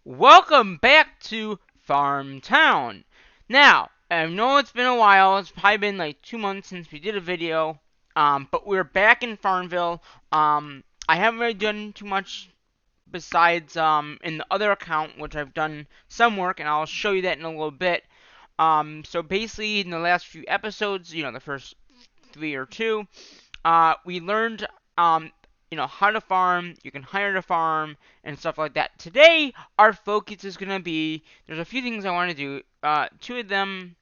Welcome back to Farm Town. Now, I know it's been a while. It's probably been like 2 months since we did a video. But we're back in Farmville. I haven't really done too much besides in the other account, which I've done some work, and I'll show you that in a little bit. So basically, in the last few episodes, the first three or two, we learned how to farm. You can hire to farm and stuff like that. Today, our focus is gonna be. There's a few things I want to do. Uh, two of them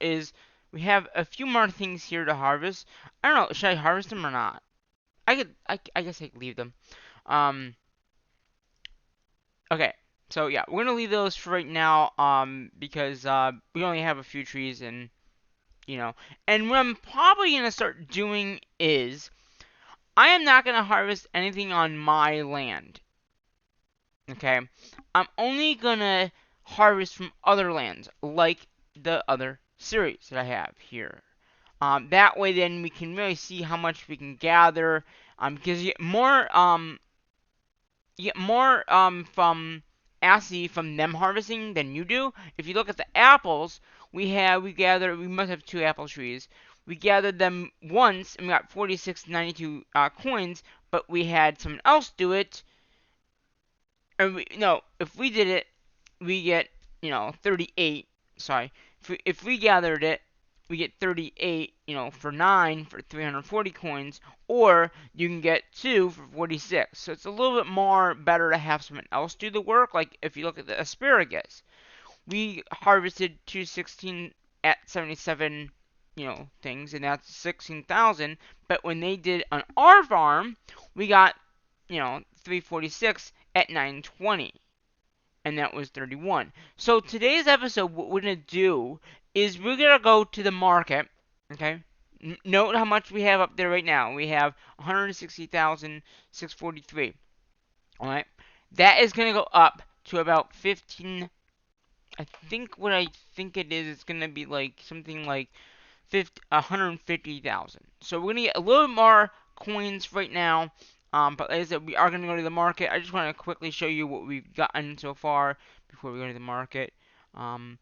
is we have a few more things here to harvest. I don't know. Should I harvest them or not? I guess I could leave them. Um. Okay. So yeah, we're gonna leave those for right now. Because we only have a few trees and and what I'm probably gonna start doing is I am not going to harvest anything on my land. Okay? I'm only going to harvest from other lands, like the other series that I have here. That way, then we can really see how much we can gather. Because you get more from ASCII from them harvesting than you do. If you look at the apples, we must have two apple trees. We gathered them once and we got 4692 coins, but we had someone else do it. No, if we did it, we get 38. Sorry, if we gathered it, we get 38. For 9 for 340 coins, or you can get 2 for 46. So it's a little bit more better to have someone else do the work. Like if you look at the asparagus, we harvested 216 at 77 things, and that's 16,000. But when they did on our farm, we got 346 at 920, and that was 31. So today's episode, what we're gonna do is we're gonna go to the market. Okay, note how much we have up there right now. We have 160,643. All right, that is gonna go up to about 15. I think what I think it is, it's gonna be like something like 150,000. So we're gonna get a little bit more coins right now. But like I said, we are gonna go to the market. I just want to quickly show you what we've gotten so far before we go to the market. Um,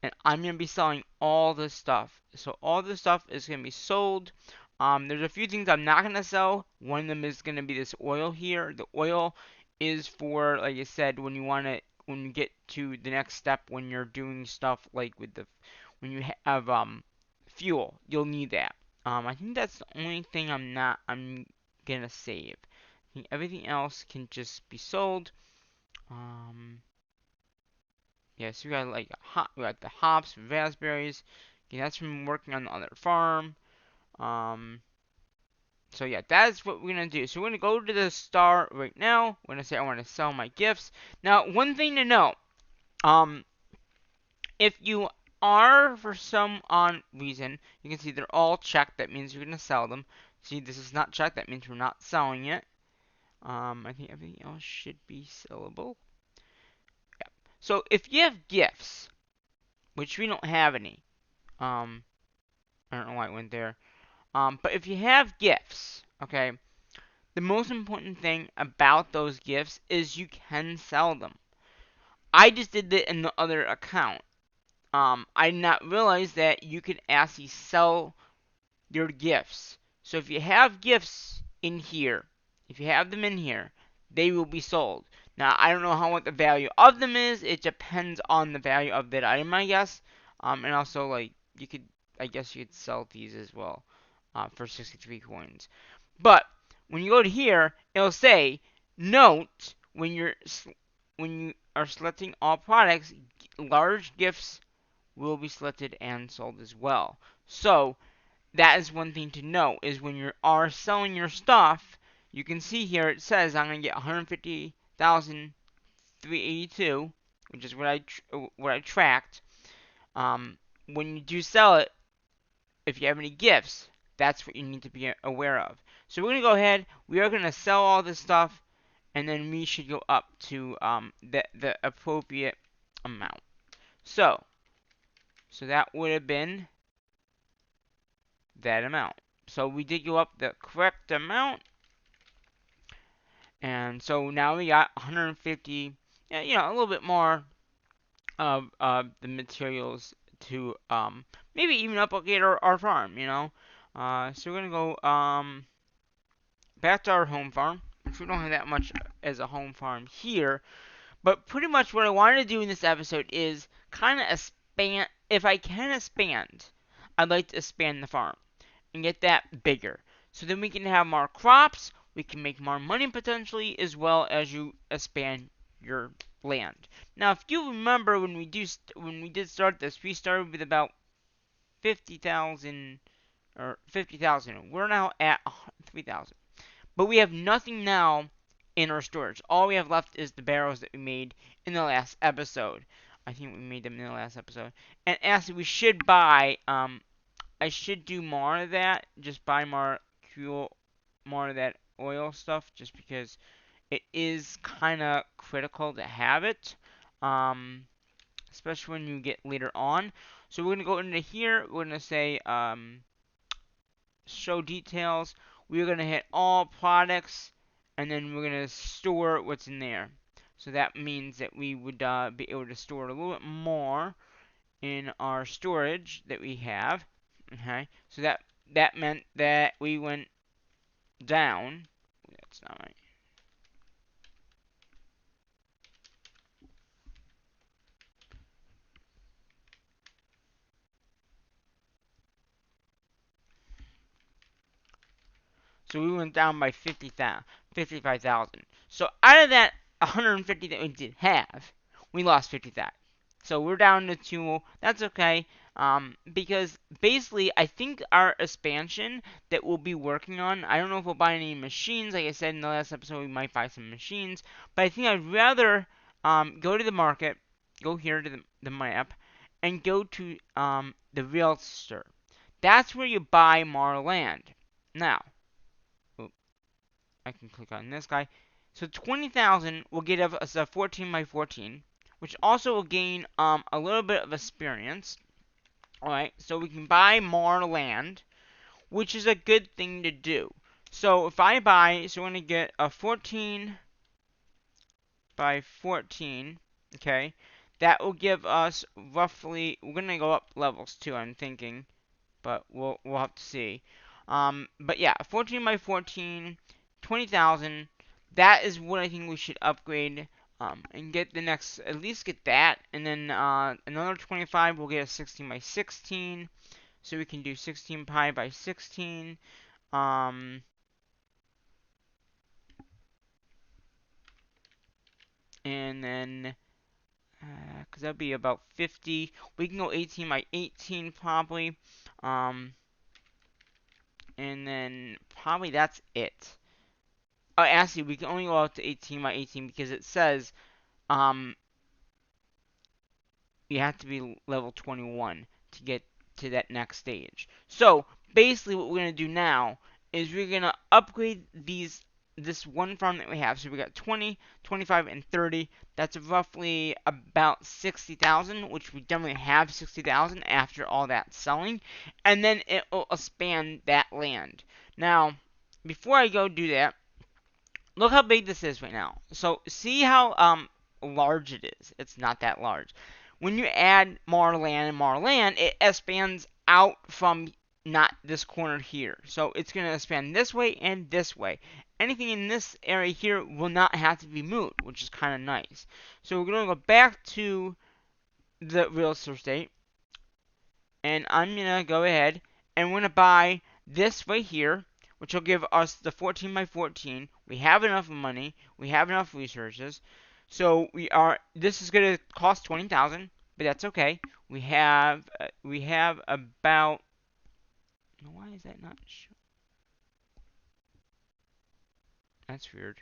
and I'm gonna be selling all this stuff. So all this stuff is gonna be sold. There's a few things I'm not gonna sell. One of them is gonna be this oil here. The oil is for, like I said, when you get to the next step, when you're doing stuff like when you have fuel, you'll need that. I think that's the only thing I'm gonna save. I think everything else can just be sold. Um, yeah, so we got the hops, raspberries. Okay, that's from working on the other farm. Um, so yeah, that's what we're gonna do. So we're gonna go to the star right now. We're gonna say I want to sell my gifts. Now, one thing to know. Um, if you are, for some odd reason, you can see they're all checked. That means you're going to sell them. See, this is not checked. That means we're not selling it. I think everything else should be sellable. Yeah. So if you have gifts, which we don't have any, um, I don't know why it went there. But if you have gifts, okay, the most important thing about those gifts is you can sell them. I just did that in the other account. I did not realize that you could actually sell your gifts. So if you have gifts in here, if you have them in here, they will be sold. Now, I don't know what the value of them is. It depends on the value of that item, I guess. And also, like, I guess you could sell these as well for 63 coins. But when you go to here, it'll say, note, when you are selecting all products, large gifts will be selected and sold as well. So that is one thing to note, is when you are selling your stuff, you can see here it says I'm going to get 150,382, which is what I tracked. When you do sell it, if you have any gifts, that's what you need to be aware of. So we're going to go ahead. We are going to sell all this stuff, and then we should go up to the appropriate amount. So that would have been that amount. So we did go up the correct amount. And so now we got 150, a little bit more of the materials to maybe even upgrade our farm, So we're gonna go back to our home farm, which we don't have that much as a home farm here. But pretty much what I wanted to do in this episode is kind of expand. If I can expand, I'd like to expand the farm and get that bigger. So then we can have more crops, we can make more money potentially, as well as you expand your land. Now, if you remember when we did start this, we started with about 50,000 or 50,000. We're now at 3,000. But we have nothing now in our storage. All we have left is the barrels that we made in the last episode. I think we made them in the last episode. And actually, we should buy I should do more of that. Just buy more fuel, more of that oil stuff, just because it is kind of critical to have it, um, especially when you get later on. So we're gonna go into here. We're gonna say show details. We're gonna hit all products, and then we're gonna store what's in there. So that means that we would be able to store a little bit more in our storage that we have. Okay, so that meant that we went down. That's not right. So we went down by 55,000. So out of that 150 that we did have, we lost 50,000. So we're down to 2. That's okay. Because basically, I think our expansion that we'll be working on, I don't know if we'll buy any machines. Like I said in the last episode, we might buy some machines. But I think I'd rather go to the market, go here to the map, and go to the realtor. That's where you buy more land. Now, I can click on this guy. So 20,000 will get us a 14 by 14, which also will gain a little bit of experience. Alright, so we can buy more land, which is a good thing to do. So if I buy, so I'm going to get a 14 by 14, okay, that will give us roughly, we're going to go up levels too, I'm thinking, but we'll have to see. But yeah, 14 by 14, 20,000. That is what I think we should upgrade. And get the next, at least get that, and then another 25. We'll get a 16 by 16, so we can do 16 pi by 16. And then because that'd be about 50. We can go 18 by 18 probably. And then probably that's it. Oh, actually, we can only go up to 18 by 18 because it says um, you have to be level 21 to get to that next stage. So, basically what we're going to do now is we're going to upgrade this one farm that we have. So we got 20, 25, and 30. That's roughly about 60,000, which we definitely have 60,000 after all that selling. And then it will expand that land. Now, before I go do that, look how big this is right now. So see how large it is. It's not that large. When you add more land and more land, it expands out from not this corner here. So it's going to expand this way and this way. Anything in this area here will not have to be moved, which is kind of nice. So we're going to go back to the real estate, and I'm going to go ahead and we're going to buy this right here, which will give us the 14 by 14. We have enough money. We have enough resources. So this is going to cost 20,000, but that's okay. We have about, why is that not showing? That's weird.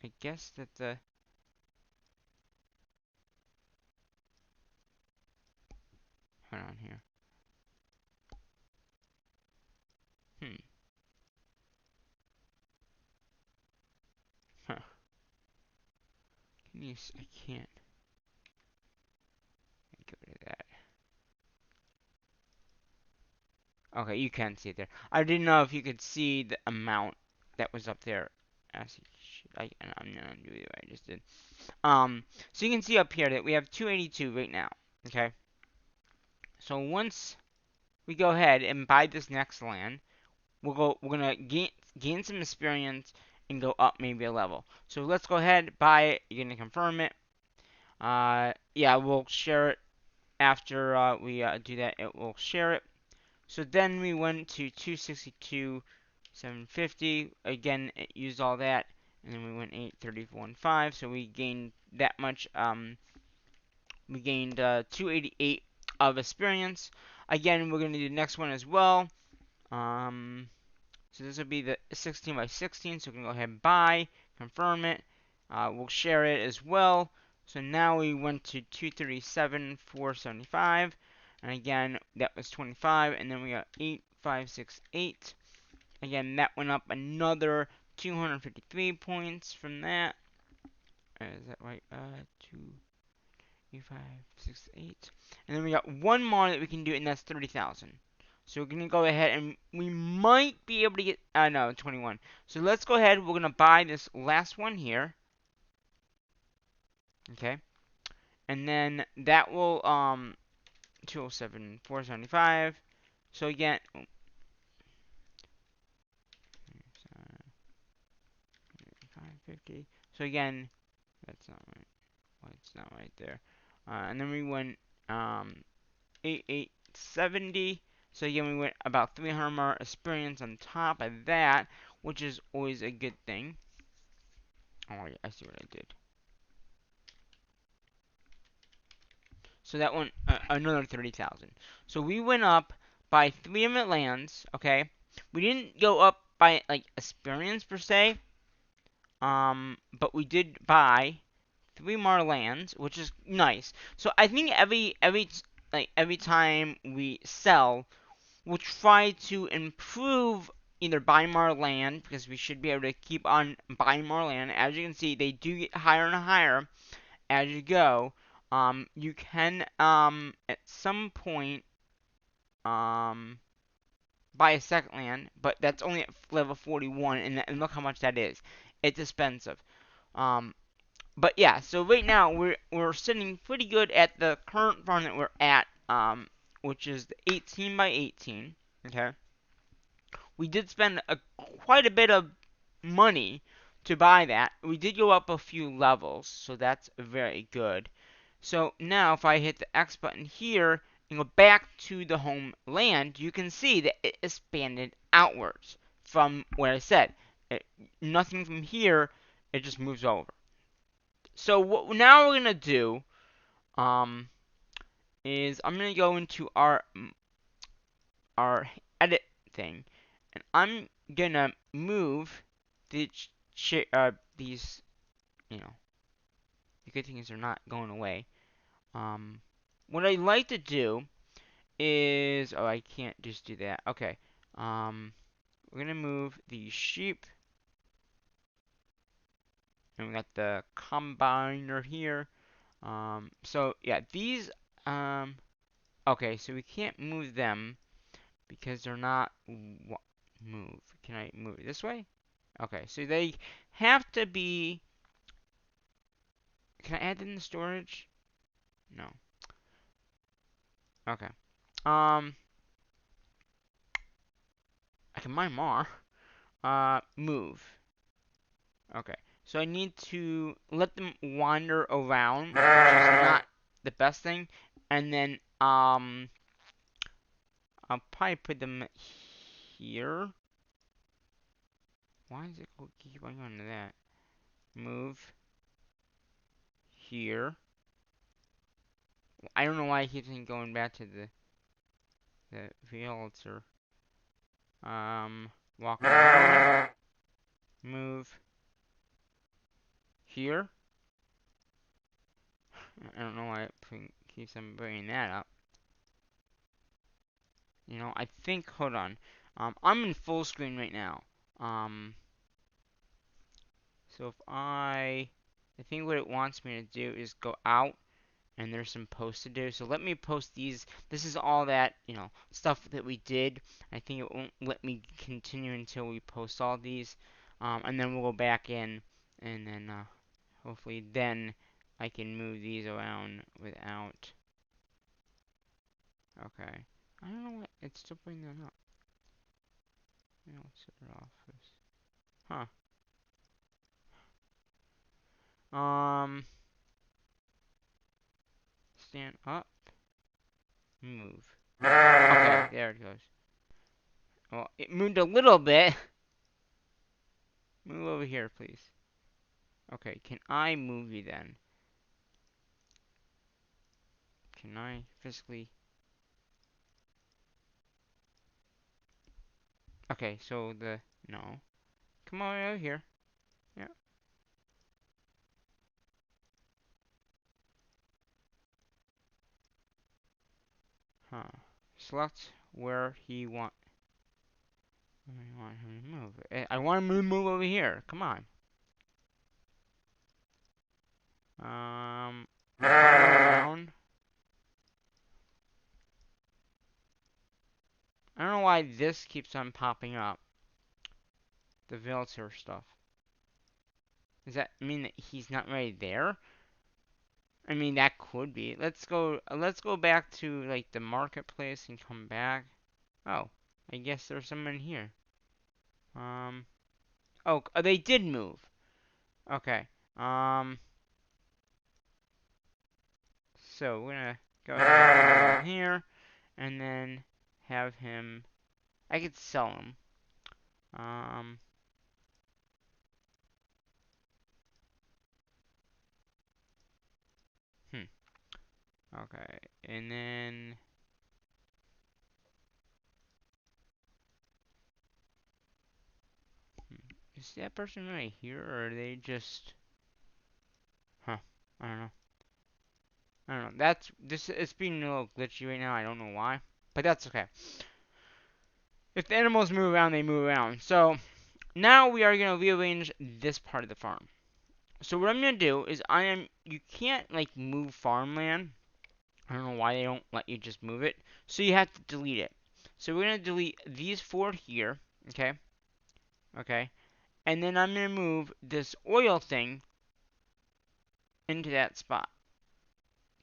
I guess that hold on here. Hmm. Huh. I can't. Go to that. Okay, you can see it there. I didn't know if you could see the amount that was up there. I'm not doing what I just did. So you can see up here that we have 282 right now. Okay. So once we go ahead and buy this next land, we're gonna gain some experience and go up maybe a level. So let's go ahead, buy it. You're gonna confirm it. Yeah, we'll share it after we do that. It will share it. So then we went to 262, 750. Again, it used all that, and then we went 831.5. So we gained that much. We gained 288 of experience. Again, we're gonna do the next one as well. So this will be the 16 by 16. So we can go ahead and buy, confirm it. We'll share it as well. So now we went to 237, 475. And again, that was 25. And then we got 8568. Again, that went up another 253 points from that. Is that right? 28568. And then we got one more that we can do, and that's 30,000. So we're going to go ahead and we might be able to get, no, 21. So let's go ahead. We're going to buy this last one here. Okay. And then that will, 207, 475. So again, 550. So again, that's not right. Well, it's not right there. And then we went, 8870. So again, we went about 300 more experience on top of that, which is always a good thing. Oh, yeah, I see what I did. So that went another 30,000. So we went up by 300 lands, okay? We didn't go up by, like, experience per se, but we did buy 3 more lands, which is nice. So I think every time we sell, we'll try to improve either buy more land, because we should be able to keep on buying more land. As you can see, they do get higher and higher as you go. You can at some point buy a second land, but that's only at level 41, and look how much that is. It's expensive. Um, but yeah, so right now we're sitting pretty good at the current farm that we're at, which is the 18 by 18. Okay. We did spend quite a bit of money to buy that. We did go up a few levels, so that's very good. So now if I hit the X button here and go back to the home land, you can see that it expanded outwards from where I said. Nothing from here, it just moves over. So what now we're going to do is I'm going to go into our edit thing, and I'm gonna move these, you know, the good things are not going away. What I like to do is, oh, I can't just do that. Okay, we're gonna move the sheep, and we got the combiner here. So yeah, these, okay, so we can't move them because they're not move. Can I move it this way? Okay, so they have to be. Can I add them in the storage? No. Okay. I can mine more. Move. Okay. So I need to let them wander around, which is not the best thing. And then, I'll probably put them here. Why is it keep going on to that? Move here. I don't know why I keep going back to the fields or walk around. Move here. I don't know why it keeps on bringing that up. You know, I think, hold on. I'm in full screen right now. So if I think what it wants me to do is go out, and there's some posts to do. So let me post these. This is all that, stuff that we did. I think it won't let me continue until we post all these. And then we'll go back in, and then hopefully then I can move these around without. Okay. I don't know what it's still bringing that up. Yeah, let's set it off first. Huh. Stand up. Move. Okay, there it goes. Well, it moved a little bit. Move over here, please. Okay, can I move you then? Can I physically? Okay, so no. Come on over here. Yeah. Huh. Select where he want. I want him to move. I want him to move over here. Come on. Down. I don't know why this keeps on popping up. The Velter stuff. Does that mean that he's not right there? I mean, that could be. Let's go. Let's go back to like the marketplace and come back. Oh, I guess there's someone here. Um. Oh, they did move. Okay. Um. So we're gonna go ahead and here, and then have him. I could sell him. Um. Hmm. Okay. And then. Is that person right here, or are they just? Huh. I don't know. I don't know. That's this. It's being a little glitchy right now. I don't know why, but that's okay. If the animals move around, they move around. So now we are gonna rearrange this part of the farm. So what I'm gonna do is you can't like move farmland. I don't know why they don't let you just move it. So you have to delete it. So we're gonna delete these four here. Okay. Okay. And then I'm gonna move this oil thing into that spot.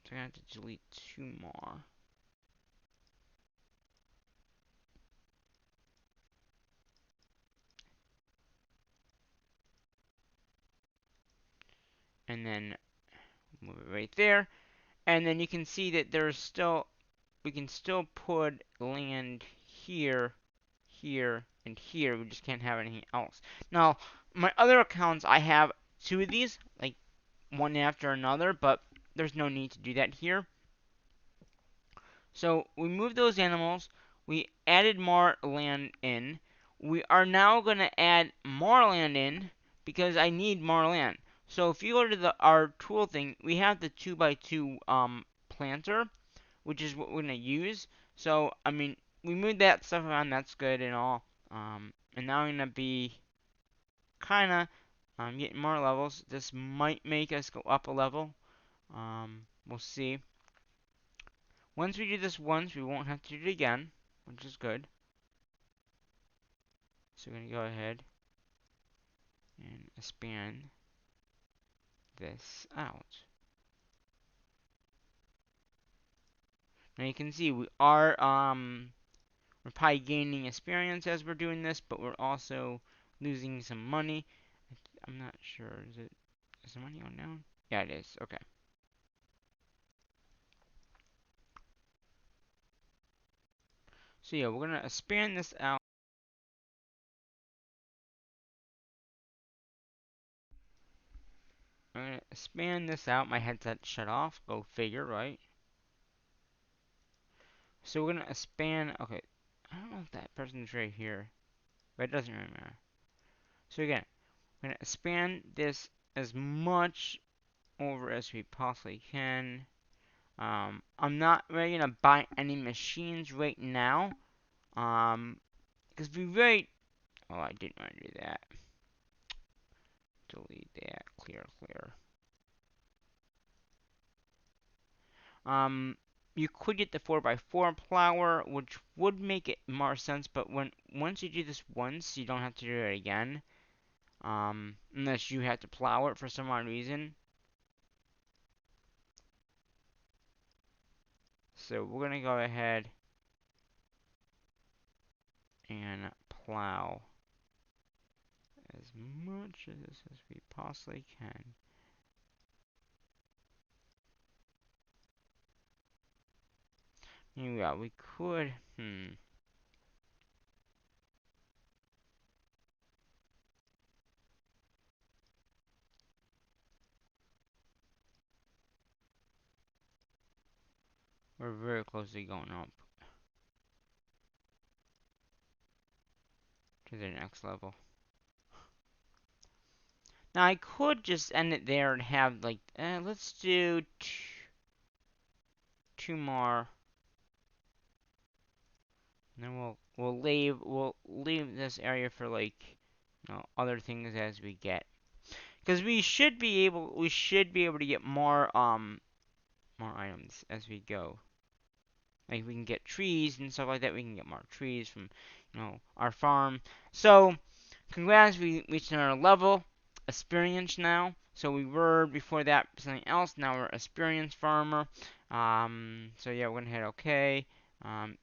So I have to delete two more. And then move it right there. And then you can see that we can still put land here, here, and here. We just can't have anything else. Now, my other accounts, I have two of these, like one after another, but there's no need to do that here. So we moved those animals. We added more land in. We are now going to add more land in because I need more land. So if you go to our tool thing, we have the 2x2 planter, which is what we're gonna use. So I mean, we moved that stuff around. That's good and all. And now I'm gonna be kind of getting more levels. This might make us go up a level. We'll see. Once we do this once, we won't have to do it again, which is good. So we're gonna go ahead and expand this out. Now you can see we are we're probably gaining experience as we're doing this, but we're also losing some money. I'm not sure. Is the money going down? Yeah, it is. Okay. So yeah, we're gonna expand this out. I'm gonna expand this out. My headset shut off. Go figure, right? So we're gonna expand. Okay. I don't know if that person's right here, but it doesn't really matter. So again, we're gonna expand this as much over as we possibly can. I'm not really gonna buy any machines right now. Because we really. Oh, I didn't want to do that. Delete that. Clear, clear. You could get the 4x4 plower, which would make it more sense, but once you do this once, you don't have to do it again. unless you have to plow it for some odd reason. So we're gonna go ahead and plow as much of this as we possibly can. Yeah, we could, we're very close to going up to the next level. Now I could just end it there and have like, let's do two more. And then we'll leave this area for like, other things as we get. Because we should be able to get more items as we go. Like we can get trees and stuff like that. We can get more trees from, our farm. So congrats, we reached another level. Experience now. So we were before that something else. Now we're experienced farmer. So yeah, we're gonna hit OK.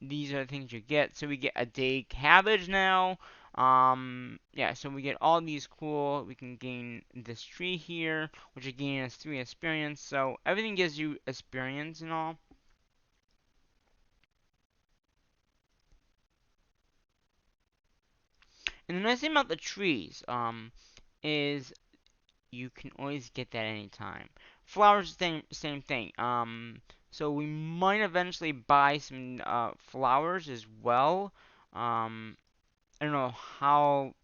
These are the things you get. So we get a day cabbage now. Yeah, so we get all these cool. We can gain this tree here, which again is 3 experience. So everything gives you experience and all. And the nice thing about the trees, is you can always get that anytime. Flowers, same thing. So we might eventually buy some flowers as well. I don't know how,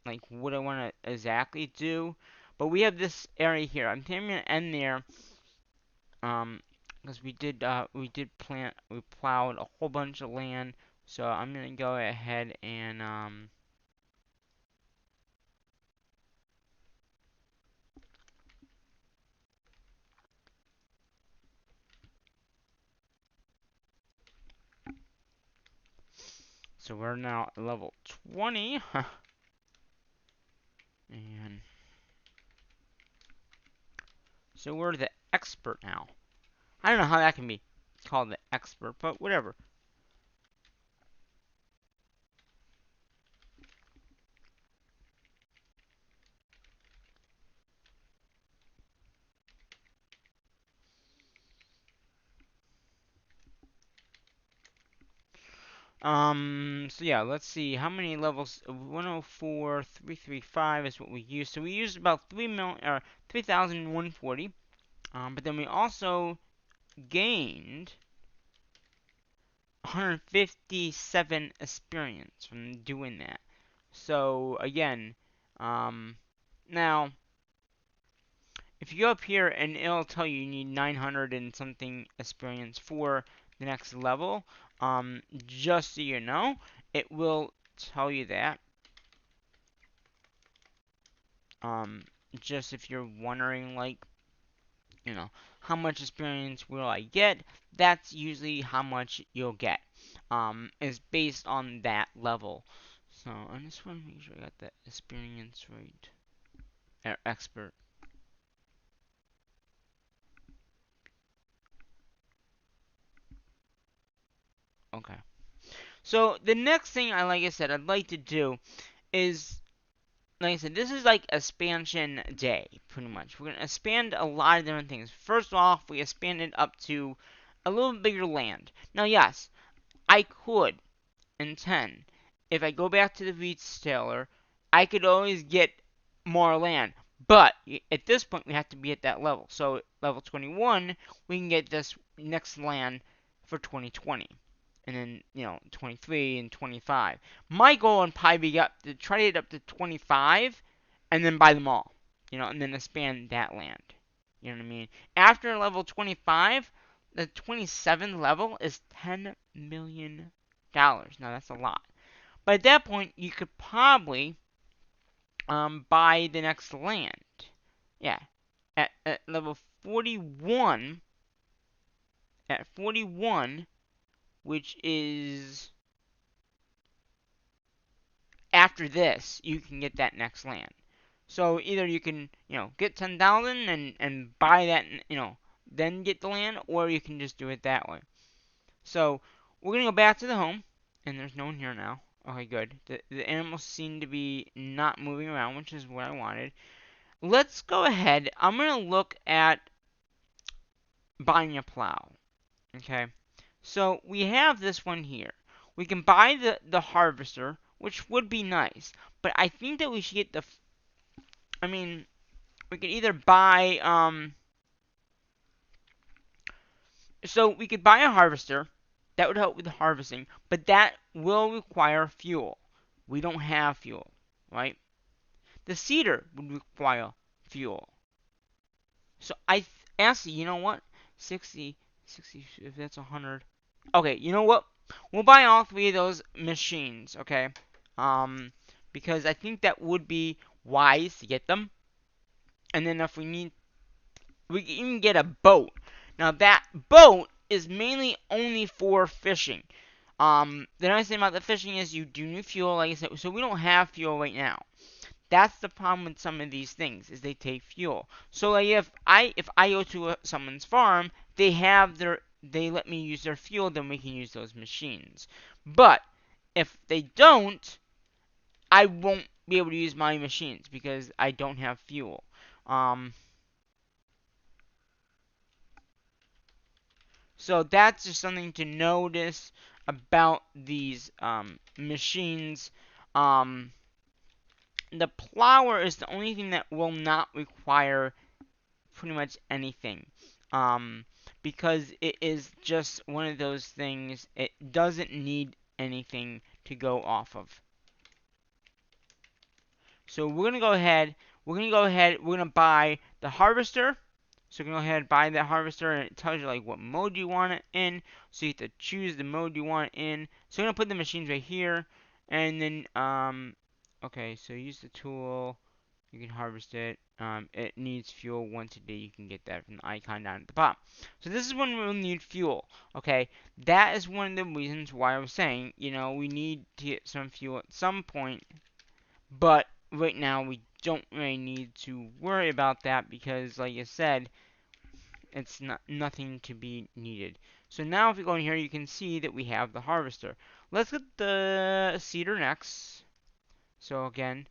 like, what I want to exactly do, but we have this area here. I'm thinking I'm gonna end there. Because we plowed a whole bunch of land. So I'm gonna go ahead and so we're now at level 20. And so we're the expert now. I don't know how that can be called the expert, but whatever. So yeah, let's see how many levels. 104, 335 is what we used. So we used about 3,140. But then we also gained 157 experience from doing that. So again, now if you go up here and it'll tell you need 900 and something experience for the next level, just so you know, it will tell you that. Um, just if you're wondering, like, how much experience will I get? That's usually how much you'll get. Is based on that level. So I just want to make sure I got that experience right. Expert. Okay. So the next thing like I said, I'd like to do is, like I said, this is like expansion day, pretty much. We're gonna expand a lot of different things. First off, we expanded up to a little bigger land. Now, yes, I could in 10, if I go back to the retailer, I could always get more land. But at this point, we have to be at that level. So level 21, we can get this next land for 2020. And then, 23 and 25. My goal would probably be to try to get up to 25 and then buy them all. And then expand that land. You know what I mean? After level 25, the 27th level is $10 million. Now that's a lot. But at that point, you could probably buy the next land. Yeah, at level 41, at 41, which is after this, you can get that next land. So either you can, get 10,000 and buy that, then get the land, or you can just do it that way. So we're gonna go back to the home, and there's no one here now. Okay, good. The animals seem to be not moving around, which is what I wanted. Let's go ahead. I'm gonna look at buying a plow. Okay. So we have this one here. We can buy the harvester, which would be nice, but I think that we should get the. I mean, we could either buy So we could buy a harvester. That would help with the harvesting, but that will require fuel. We don't have fuel, right? The seeder would require fuel. So actually, you know what? 60, 60, if that's 100. Okay, you know what? We'll buy all three of those machines, okay? Um, because I think that would be wise to get them. And then if we need, we can even get a boat. Now that boat is mainly only for fishing. The nice thing about the fishing is you do need fuel, like I said, so we don't have fuel right now. That's the problem with some of these things, is they take fuel. So like if I go to someone's farm, they let me use their fuel, then we can use those machines. But if they don't, I won't be able to use my machines because I don't have fuel. Um, So that's just something to notice about these machines. Um, the plower is the only thing that will not require pretty much anything. Um, because it is just one of those things, it doesn't need anything to go off of. So we're gonna go ahead, we're gonna buy the harvester. So you can go ahead and buy that harvester, and it tells you like what mode you want it in. So you have to choose the mode you want it in. So I'm gonna put the machines right here, and then okay. So use the tool. You can harvest it. It needs fuel once a day. You can get that from the icon down at the bottom. So this is when we'll need fuel. Okay, that is one of the reasons why I was saying, we need to get some fuel at some point. But right now we don't really need to worry about that because, like I said, it's nothing to be needed. So now if you go in here, you can see that we have the harvester. Let's get the seeder next. So again,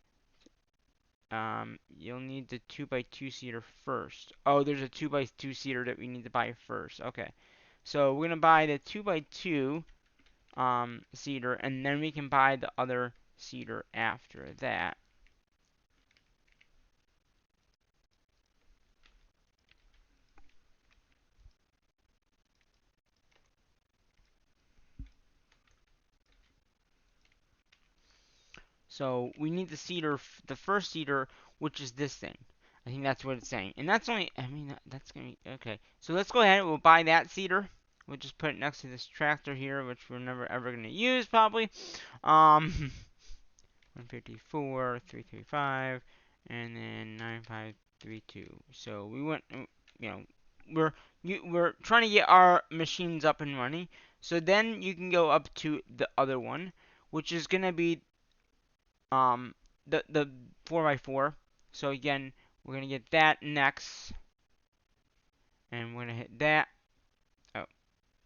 you'll need the 2x2 seeder first. Oh, there's a 2x2 seeder that we need to buy first. Okay, so we're gonna buy the 2x2 seeder, and then we can buy the other seeder after that. So we need the seeder, the first seeder, which is this thing. I think that's what it's saying. And that's only, I mean, that's going to be, okay. So let's go ahead, we'll buy that seeder. We'll just put it next to this tractor here, which we're never ever going to use, probably. 154, 335, and then 9532. So we went, you know, we're trying to get our machines up and running. So then you can go up to the other one, which is going to be um, the 4x4. So again, we're gonna get that next, and we're gonna hit that. Oh,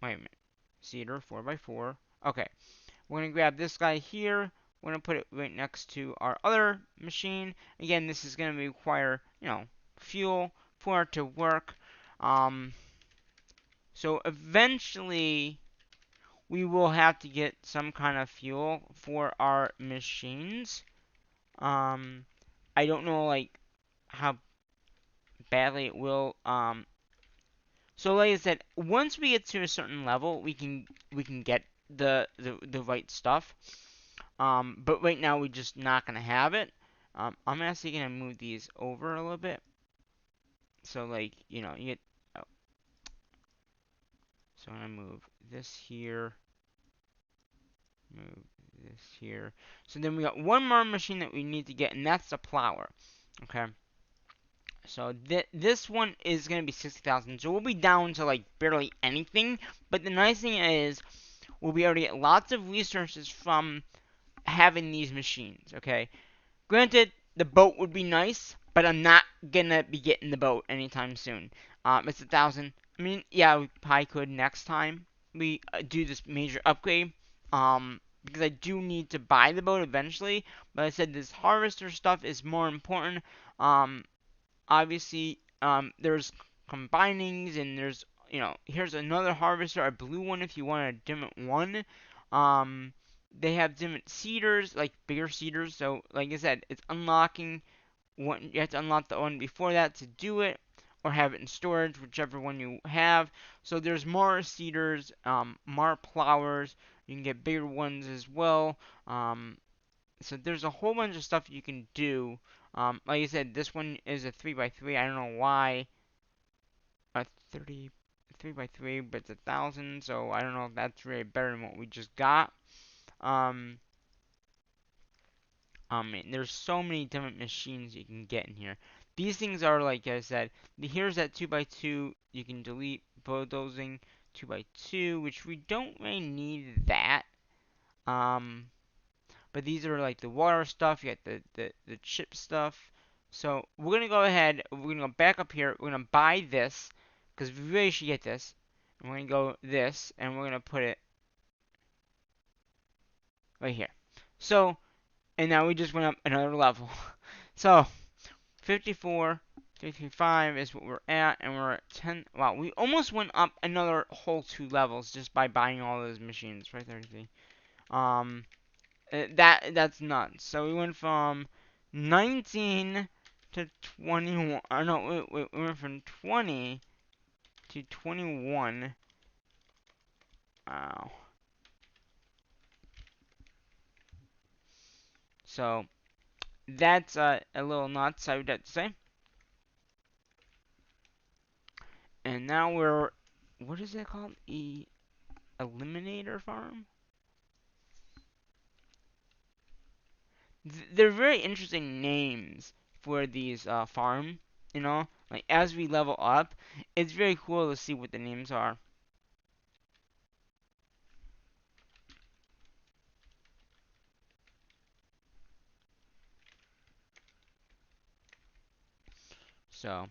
wait a minute, cedar 4x4. Okay, we're gonna grab this guy here. We're gonna put it right next to our other machine. Again, this is gonna require, fuel for it to work. Um, so eventually we will have to get some kind of fuel for our machines. I don't know like how badly it will. So like I said, once we get to a certain level, we can get the right stuff. But right now we're just not gonna have it. I'm actually gonna move these over a little bit. So like you get. Oh, so I'm gonna move this here. Move this here. So then we got one more machine that we need to get, and that's the plower. Okay. So this one is going to be 60,000. So we'll be down to like barely anything. But the nice thing is we'll be able to get lots of resources from having these machines. Okay. Granted, the boat would be nice, but I'm not gonna be getting the boat anytime soon. It's 1,000. I mean, yeah, we probably could next time we do this major upgrade. Because I do need to buy the boat eventually. But I said this harvester stuff is more important. Um, Obviously, there's combinings and there's here's another harvester, a blue one if you want a different one. Um, they have different seeders, like bigger seeders. So, like I said, it's unlocking one. You have to unlock the one before that to do it, or have it in storage, whichever one you have. So there's more seeders, more plowers. You can get bigger ones as well. So there's a whole bunch of stuff you can do. Like I said, this one is a 3x3. I don't know why a 30 3x3, but it's 1,000. So I don't know if that's really better than what we just got. Um, there's so many different machines you can get in here. These things are like I said. Here's that 2x2. You can delete bulldozing 2x2, which we don't really need that. Um, But these are like the water stuff. You got the chip stuff. So we're gonna go ahead. We're gonna go back up here. We're gonna buy this because we really should get this. And we're gonna go this, and we're gonna put it right here. So and now we just went up another level. So 54, 55 is what we're at, and we're at 10. Wow, we almost went up another whole 2 levels just by buying all those machines. Right there, see. Um, that's nuts. So we went from 19 to 21. No, we went from 20 to 21. Wow. So that's a little nuts, I would have to say. And now we're, what is it called? Eliminator farm? They're very interesting names for these farm. Like as we level up, it's very cool to see what the names are. So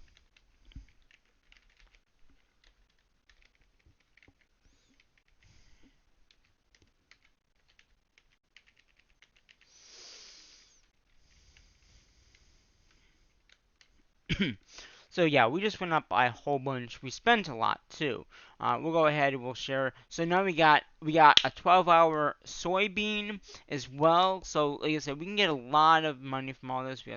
So yeah, we just went up by a whole bunch. We spent a lot too. We'll go ahead and we'll share. So now we got a 12-hour soybean as well. So like I said, we can get a lot of money from all this. We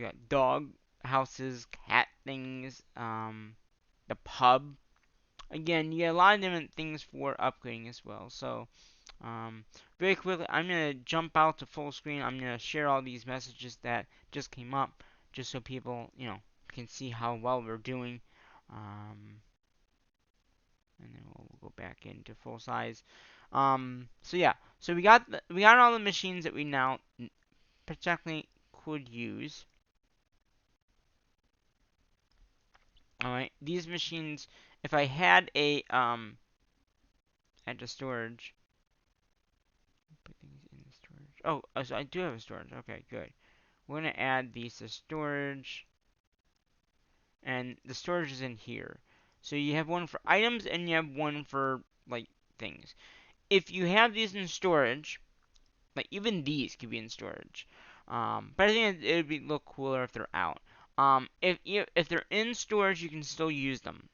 got dog houses, cat things, the pub. Again, you get a lot of different things for upgrading as well. So very quickly, I'm gonna jump out to full screen. I'm gonna share all these messages that just came up, just so people, can see how well we're doing. Um, and then we'll go back into full size. So yeah, so we got all the machines that we now potentially could use. All right, these machines, if I had a at the storage, put things in the storage. Oh, so I do have a storage. Okay, good. We're gonna add these to storage, and the storage is in here. So you have one for items and you have one for like things. If you have these in storage, like even these could be in storage. But I think it would be look cooler if they're out. If they're in storage, you can still use them.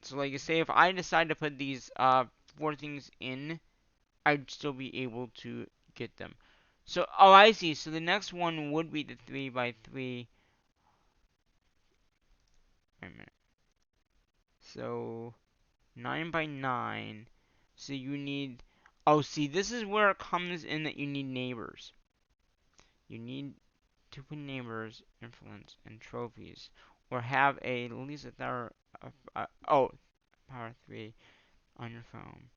So like I say, if I decide to put these 4 things in, I'd still be able to get them. So I see. So the next one would be the 3x3. Wait a minute. So 9x9. So you need. Oh, see, this is where it comes in that you need neighbors. You need to put neighbors, influence, and trophies, or have at least a power. Power 3 on your phone.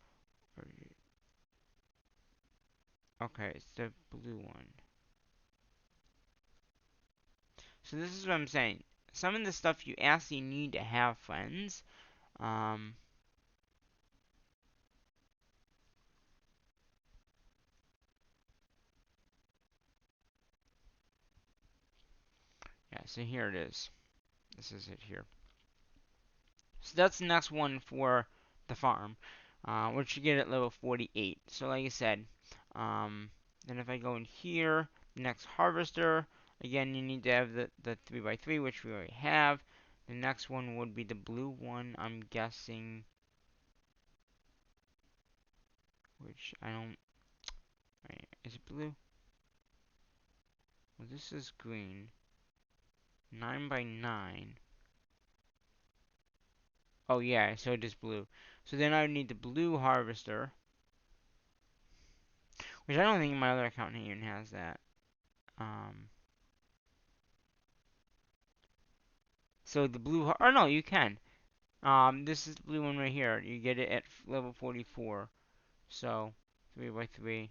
Okay, it's the blue one. So this is what I'm saying. Some of the stuff you actually need to have friends. Um, so here it is. This is it here. So that's the next one for the farm, which you get at level 48. So like I said, then if I go in here, the next harvester, again you need to have the 3x3, which we already have. The next one would be the blue one, I'm guessing, which I don't, wait, is it blue? Well, this is green. 9x9. Oh yeah, so it is blue. So then I would need the blue harvester, which I don't think my other account even has that. Um, so the blue, or no, you can. This is the blue one right here. You get it at level 44. So 3x3.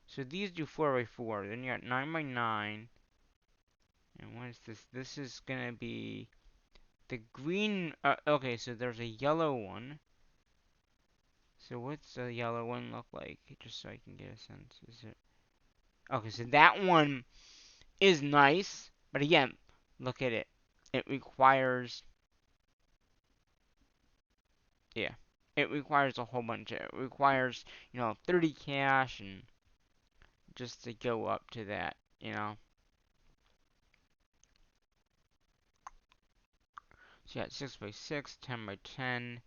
So these do 4x4. Then you got 9x9. And what is this? This is gonna be the green. Okay, so there's a yellow one. So what's the yellow one look like? Just so I can get a sense. Is it? Okay, so that one is nice, but again, look at it. It requires, yeah, it requires a whole bunch. It requires, 30 cash and just to go up to that. So you got 6x6, 10x10,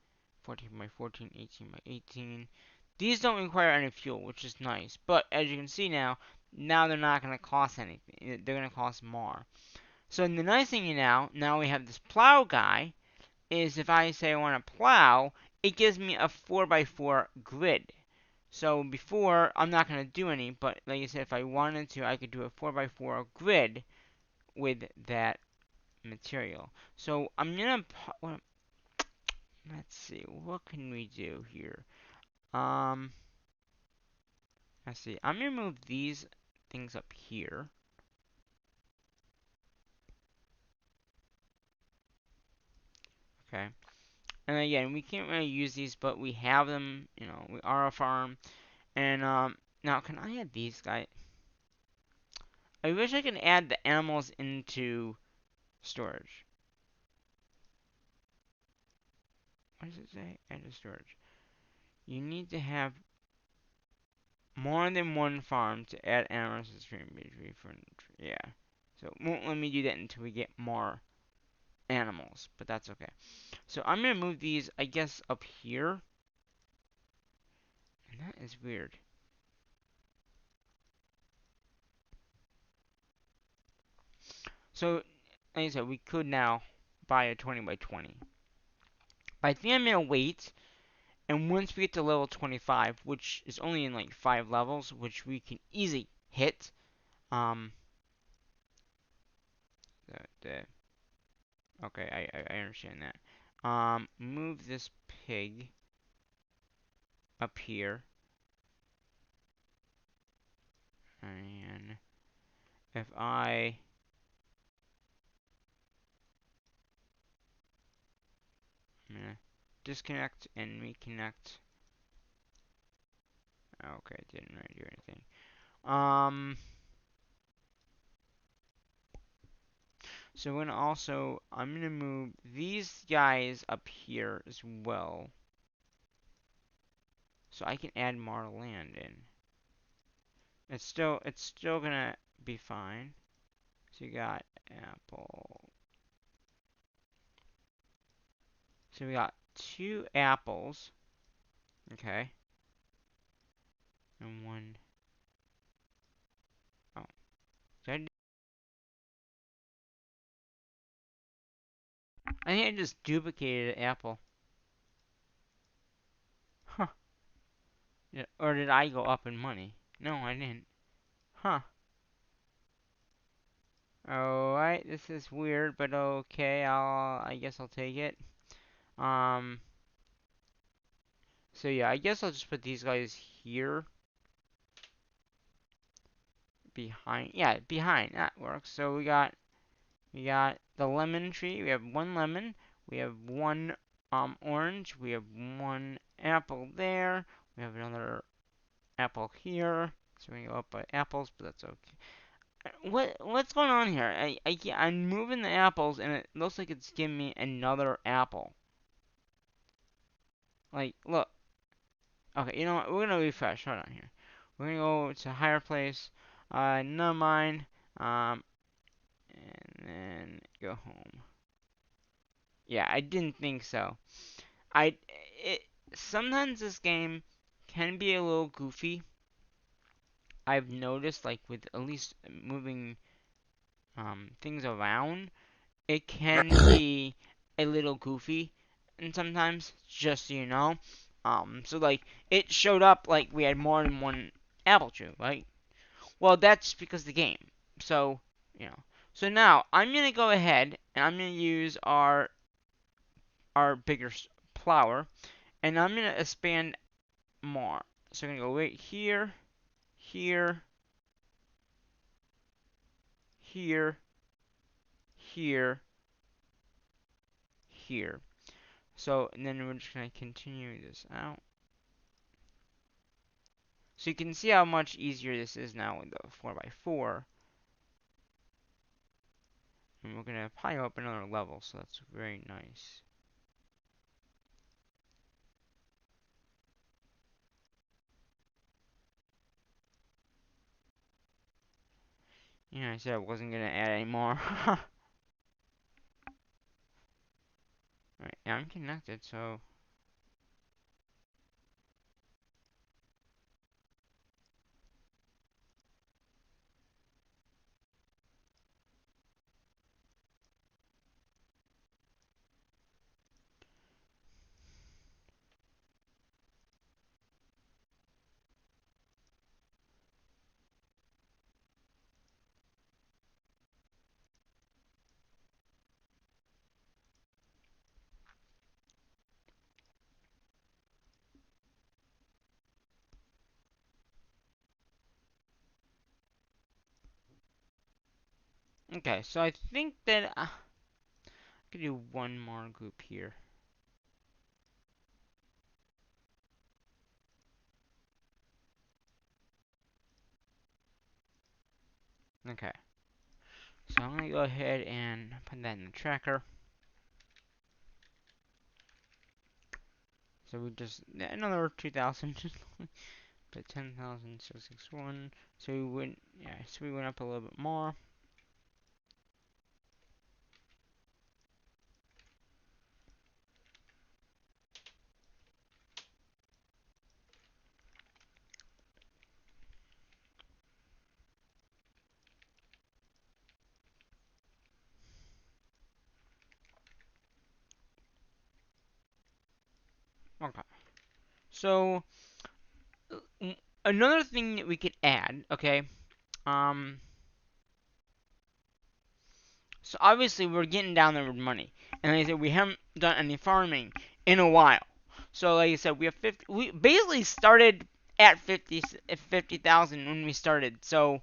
14x14, 18x18. These don't require any fuel, which is nice. But as you can see now they're not going to cost anything. They're going to cost more. So the nice thing now we have this plow guy, is if I say I want to plow, it gives me a 4x4 grid. So before, I'm not going to do any, but like I said, if I wanted to, I could do a 4x4 grid with that material. So I'm going to, let's see, what can we do here? Um, let's see, I'm going to move these things up here. Okay. And again, we can't really use these, but we have them, we are a farm. And now can I add these guys? I wish I could add the animals into storage. What does it say? Add to storage. You need to have more than one farm to add animals to the stream. Yeah. So it won't let me do that until we get more animals, but that's okay. So I'm gonna move these, I guess, up here. And that is weird. So, like I said, we could now buy a 20x20. But I think I'm gonna wait. And once we get to level 25, which is only in like 5 levels, which we can easily hit, um, okay, I understand that. Move this pig up here, and if I'm gonna disconnect and reconnect. Okay, it didn't really do anything. So I'm gonna move these guys up here as well, so I can add more land in. It's still gonna be fine. So you got apple. So we got 2 apples. Okay. And one. Oh. I think I just duplicated an apple. Huh. Yeah, or did I go up in money? No, I didn't. Huh. Alright, this is weird, but okay, I guess I'll take it. Um, so yeah, I guess I'll just put these guys here. Behind, yeah, behind, that works. So we got the lemon tree, we have 1 lemon, we have 1 orange, we have 1 apple there, we have another apple here. So we go up by apples, but that's okay. What's going on here? I'm moving the apples and it looks like it's giving me another apple. Like, look. Okay, you know what? We're gonna refresh. Hold on here. We're gonna go to higher place. None of mine. Um, and then go home. Yeah, I didn't think so. I it sometimes this game can be a little goofy. I've noticed, like with at least moving things around, it can be a little goofy, and sometimes just so you know. So like it showed up like we had more than one apple tree, right? Well, that's because of the game. So you know. So now I'm gonna go ahead and I'm gonna use our bigger plower, and I'm gonna expand more. So I'm gonna go right here, here, here, here, here. So, and then we're just gonna continue this out. So you can see how much easier this is now with the 4x4. And we're gonna pile up another level, so that's very nice. Yeah, I said I wasn't gonna add any more. Right, yeah, I'm connected, so okay. So I think that I could do one more group here. Okay. So I'm gonna go ahead and put that in the tracker. So we just another 2,000, but 10,661. So we went, yeah. So we went up a little bit more. Okay. So another thing that we could add, okay. Um. So obviously we're getting down there with money, and like I said, we haven't done any farming in a while. So like I said, we have 50. We basically started at 50,000 when we started. So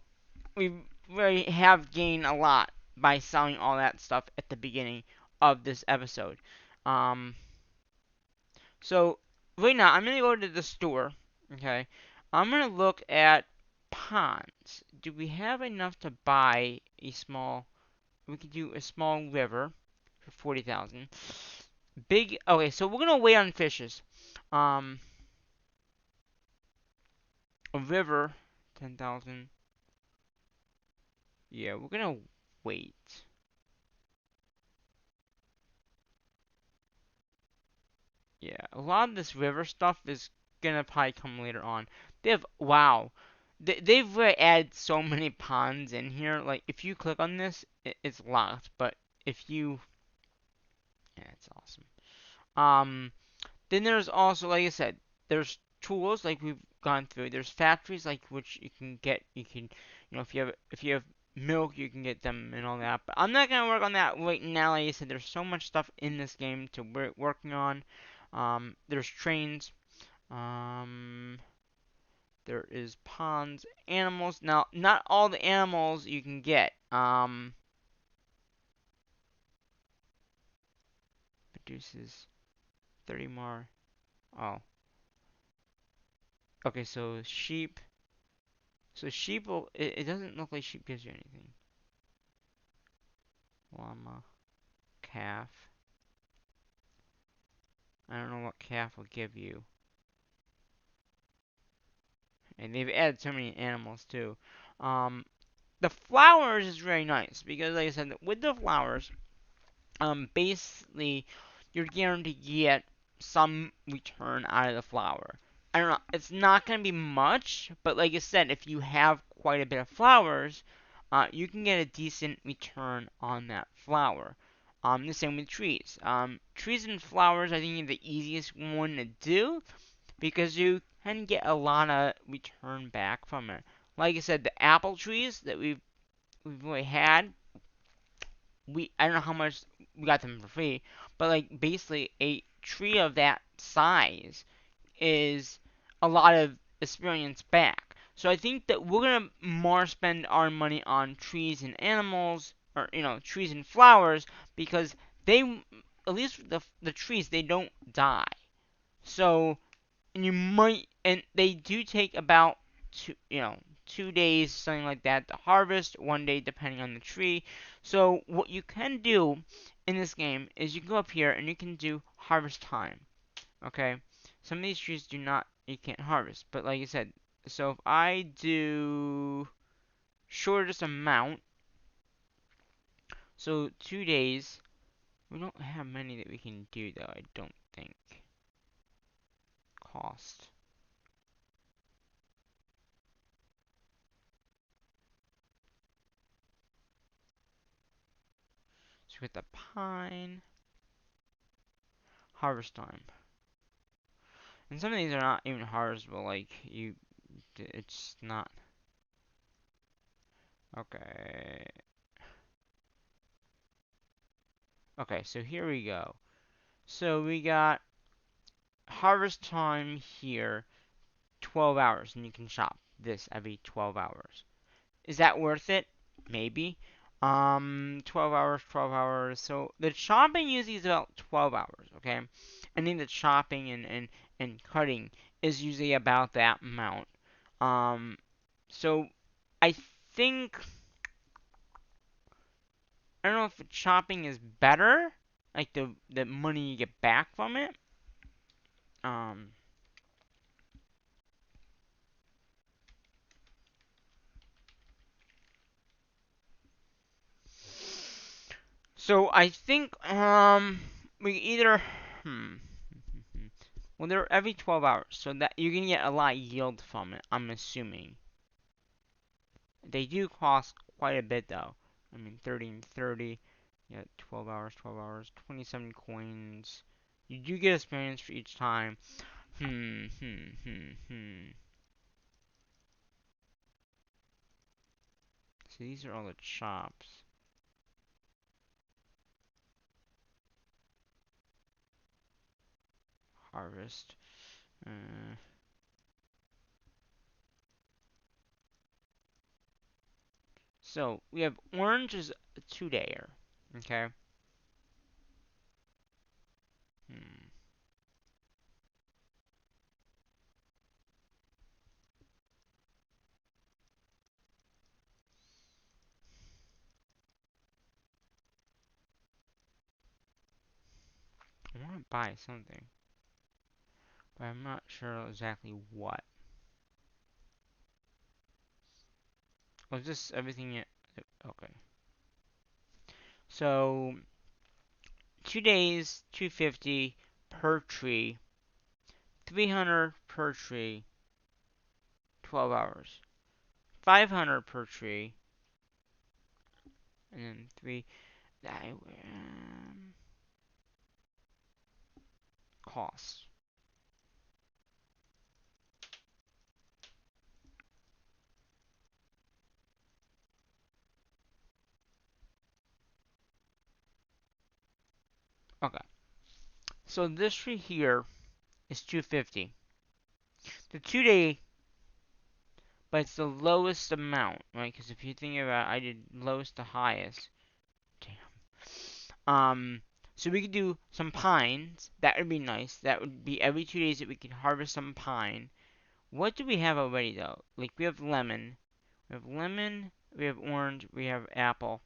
we really have gained a lot by selling all that stuff at the beginning of this episode. Um, so right now I'm gonna go to the store. Okay, I'm gonna look at ponds. Do we have enough to buy a small? We could do a small river for 40,000. Big. Okay, so we're gonna wait on fishes. Um, a river, 10,000. Yeah, we're gonna wait. Yeah, a lot of this river stuff is gonna probably come later on. They have wow, they've really added so many ponds in here. Like if you click on this, it's locked. But if you, yeah, it's awesome. Then there's also, like I said, there's tools like we've gone through. There's factories like which you can get. You can, if you have milk, you can get them and all that. But I'm not gonna work on that right now. Like I said, there's so much stuff in this game to working on. There's trains. Um, there is ponds, animals. Now, not all the animals you can get. Produces 30 more. Oh, okay. So sheep, So sheep will, it doesn't look like sheep gives you anything. Llama, calf. I don't know what calf will give you. And they've added so many animals too. Um, the flowers is very nice because, like I said, with the flowers, basically you're guaranteed to get some return out of the flower. I don't know, it's not going to be much, but like I said, if you have quite a bit of flowers, you can get a decent return on that flower. The same with trees. Trees and flowers, I think, are the easiest one to do because you can get a lot of return back from it. Like I said, the apple trees that we've really had, I don't know how much we got them for free, but like basically a tree of that size is a lot of experience back. So I think that we're gonna more spend our money on trees and animals, or trees and flowers, because they, at least the trees, they don't die. So, and you might, and they do take about 2 days, something like that, to harvest. 1 day depending on the tree. So what you can do in this game is you can go up here and you can do harvest time. Okay, some of these trees do not, you can't harvest, but like I said, so if I do shortest amount, so 2 days, we don't have many that we can do though, I don't think. Cost. So we got the pine, harvest time. And some of these are not even harvestable, like, it's not. Okay. Okay, so here we go. So we got harvest time here, 12 hours, and you can chop this every 12 hours. Is that worth it? Maybe. 12 hours, 12 hours. So the chopping usually is about 12 hours, okay? And then the chopping and cutting is usually about that amount. Um, so I think, I don't know if chopping is better, like the money you get back from it. Um, so I think we either well, they're every 12 hours, so that you can get a lot of yield from it, I'm assuming. They do cost quite a bit though. I mean, 30 and 30. Yeah, 12 hours, 12 hours, 27 coins. You do get experience for each time. Hmm, hmm, hmm, hmm. So these are all the chops. Harvest. Uh, so we have orange is a 2-dayer. Okay. Hmm. I want to buy something, but I'm not sure exactly what. Was this everything yet? Okay. So 2 days, 250 per tree, 300 per tree, 12 hours, 500 per tree, and then three. Cost. Okay. So this tree here is 250. The 2 day, but it's the lowest amount, right? Because if you think about it, I did lowest to highest. Damn. So we could do some pines. That would be nice. That would be every 2 days that we could harvest some pine. What do we have already though? Like we have lemon. We have lemon, we have orange, we have apple.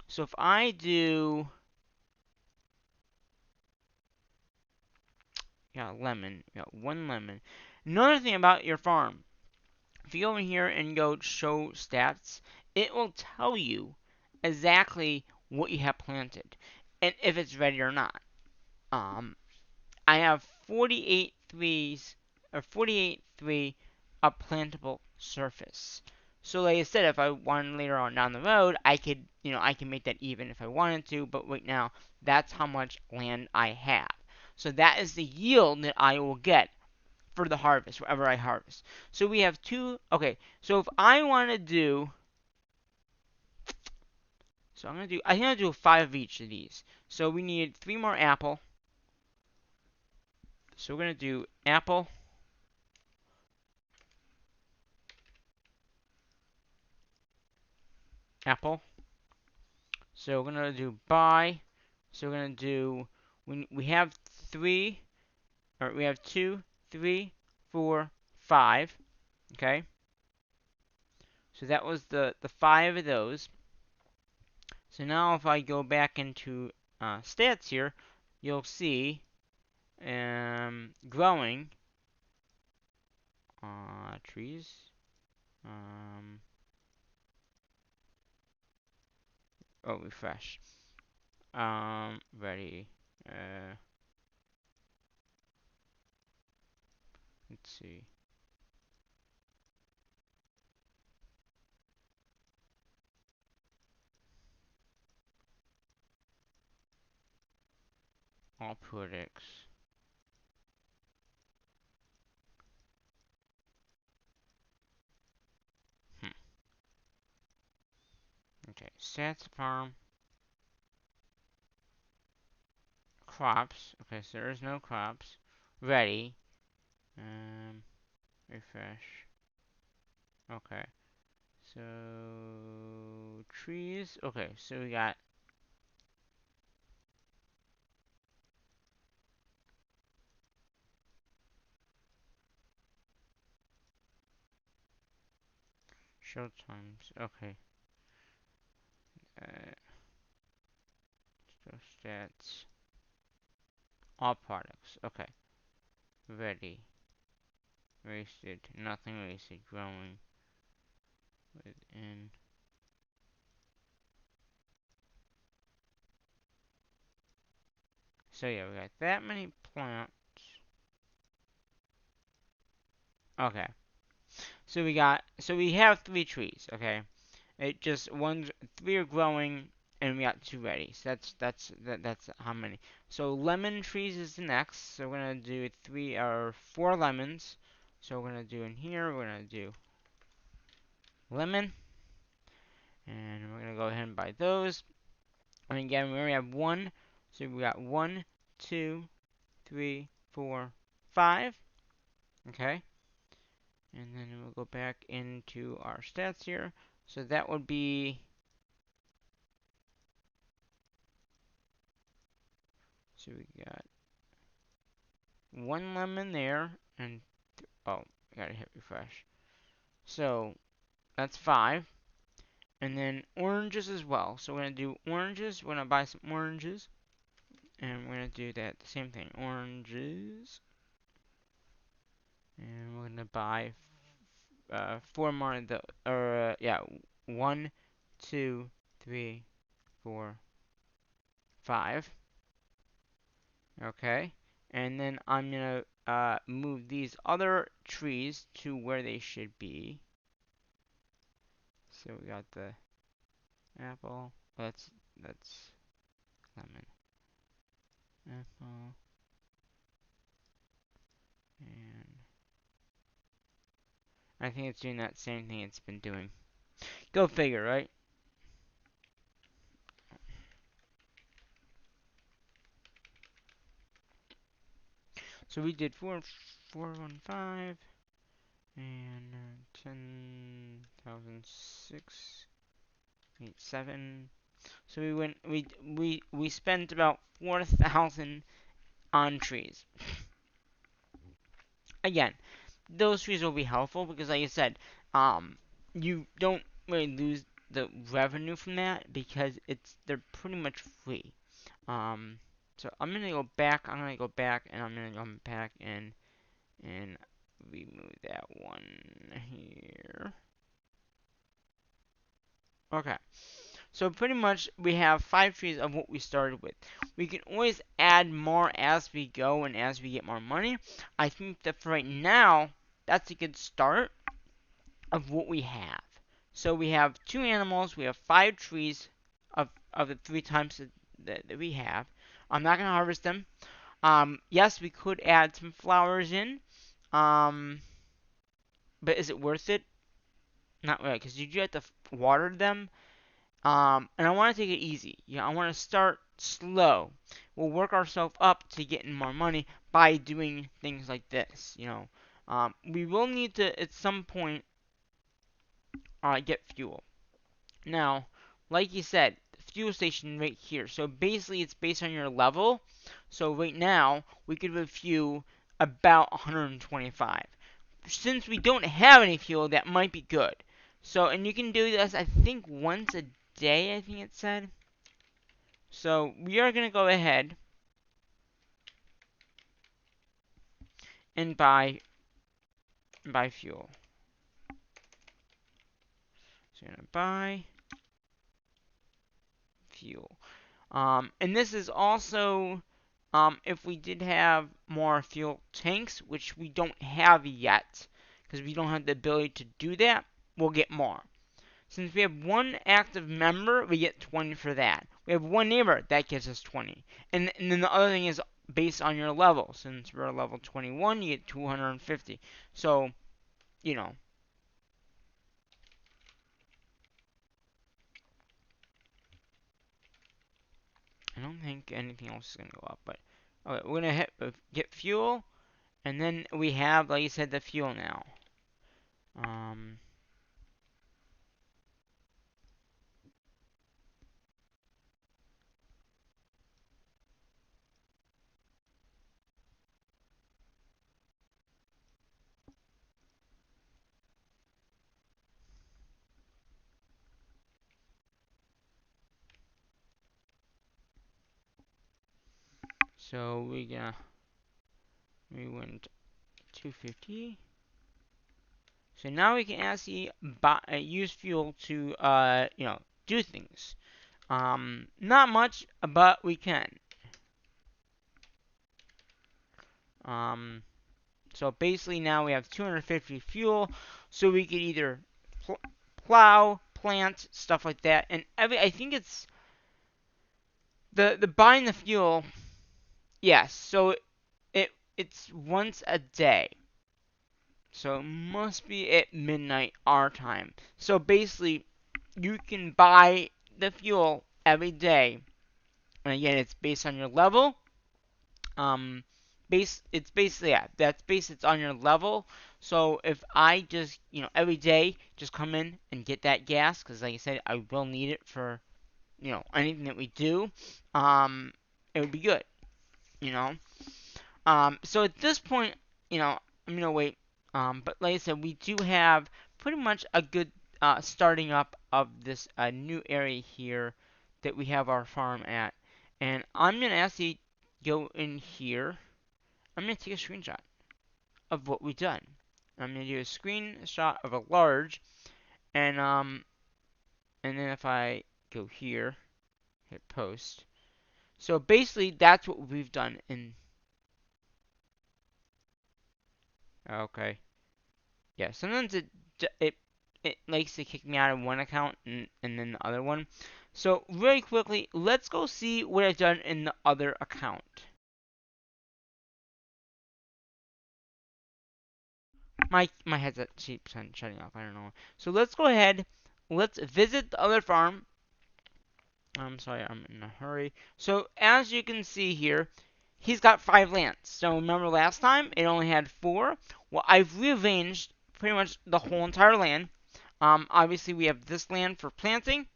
So if I do, yeah, lemon, we got one lemon. Another thing about your farm, if you go in here and go show stats, it will tell you exactly what you have planted and if it's ready or not. I have 48 threes or 48 3 of plantable surface. So like I said, if I wanted later on down the road, I could, I can make that even if I wanted to, but right now, that's how much land I have. So that is the yield that I will get for the harvest, wherever I harvest. So we have two, okay, so if I want to do, so I think I'll do 5 of each of these. So we need 3 more apple. So we're going to do apple, apple. So we're going to do buy. So we're going to do, we have 3, or we have 2, 3, 4, 5. Okay. So that was the 5 of those. So now if I go back into stats here, you'll see growing trees. Oh, refresh. Ready. Let's see. All products. Hmm. Okay. Stats farm. Crops. Okay, so there's no crops. Ready. Refresh. Okay. So trees. Okay, so we got show times. Okay. Uh, so stats. All products. Okay. Ready. Wasted. Nothing wasted. Growing within. So yeah, we got that many plants. Okay. So we have 3 trees, okay? It just one's 3 are growing and we got 2 ready. So that's how many. So lemon trees is the next. So we're gonna do 3 or 4 lemons. So we're gonna do in here, we're gonna do lemon. And we're gonna go ahead and buy those. And again, we only have 1. So we got 1, 2, 3, 4, 5. Okay. And then we'll go back into our stats here. So that would be, so we got 1 lemon there, and, oh, I gotta hit refresh. So that's 5. And then oranges as well. So we're gonna do oranges. We're gonna buy some oranges. And we're gonna do that same thing. Oranges. And we're gonna buy 4 more of the, or, yeah, 1, 2, 3, 4, 5. Okay. And then I'm gonna move these other trees to where they should be. So we got the apple. That's lemon. Apple. And I think it's doing that same thing it's been doing. Go figure, right? So we did 415 and 10,687. So we spent about 4,000 on trees. Again, those trees will be helpful because, like I said, you don't really lose the revenue from that because they're pretty much free. Um, so I'm gonna go back. I'm gonna go back, and I'm gonna go back and remove that one here. Okay. So pretty much we have 5 trees of what we started with. We can always add more as we go and as we get more money. I think that for right now, that's a good start of what we have. So we have 2 animals, we have 5 trees of the 3 types that we have. I'm not going to harvest them. Yes, we could add some flowers in, um, but is it worth it? Not really, because you do have to water them. And I want to take it easy. I want to start slow. We'll work ourselves up to getting more money by doing things like this. We will need to at some point get fuel. Now, like you said, fuel station right here. So basically, it's based on your level. So right now, we could refuel about 125. Since we don't have any fuel, that might be good. So, and you can do this, I think, once a day, I think it said. So we are going to go ahead and buy fuel. So we're going to buy fuel. And this is also if we did have more fuel tanks, which we don't have yet, because we don't have the ability to do that, we'll get more. Since we have one active member, we get 20 for that. We have one neighbor, that gives us 20. And then the other thing is based on your level. Since we're level 21, you get 250. So, you know. I don't think anything else is going to go up. But, okay, we're going to get fuel. And then we have, like you said, the fuel now. Um, so we went 250. So now we can actually use fuel to, do things. Not much, but we can. Um, so basically now we have 250 fuel, so we could either plow, plant, stuff like that, and I think it's the buying the fuel. Yes, so it's once a day. So it must be at midnight our time. So basically, you can buy the fuel every day. And again, it's based on your level. It's basically, yeah, that's based, it's on your level. So if I just, every day just come in and get that gas, because like I said, I will need it for, anything that we do, it would be good, you know. So at this point, I'm gonna wait. But like I said, we do have pretty much a good starting up of this new area here that we have our farm at. And I'm gonna actually go in here. I'm gonna take a screenshot of what we've done. I'm gonna do a screenshot of a large, and then if I go here, hit post. So basically, that's what we've done in. Okay. Yeah, sometimes it likes to kick me out of one account and then the other one. So really quickly, let's go see what I've done in the other account. My headset keeps shutting off. I don't know. So let's go ahead. Let's visit the other farm. I'm sorry, I'm in a hurry. So as you can see here, he's got 5 lands. So remember last time it only had 4. Well, I've rearranged pretty much the whole entire land. Obviously we have this land for planting.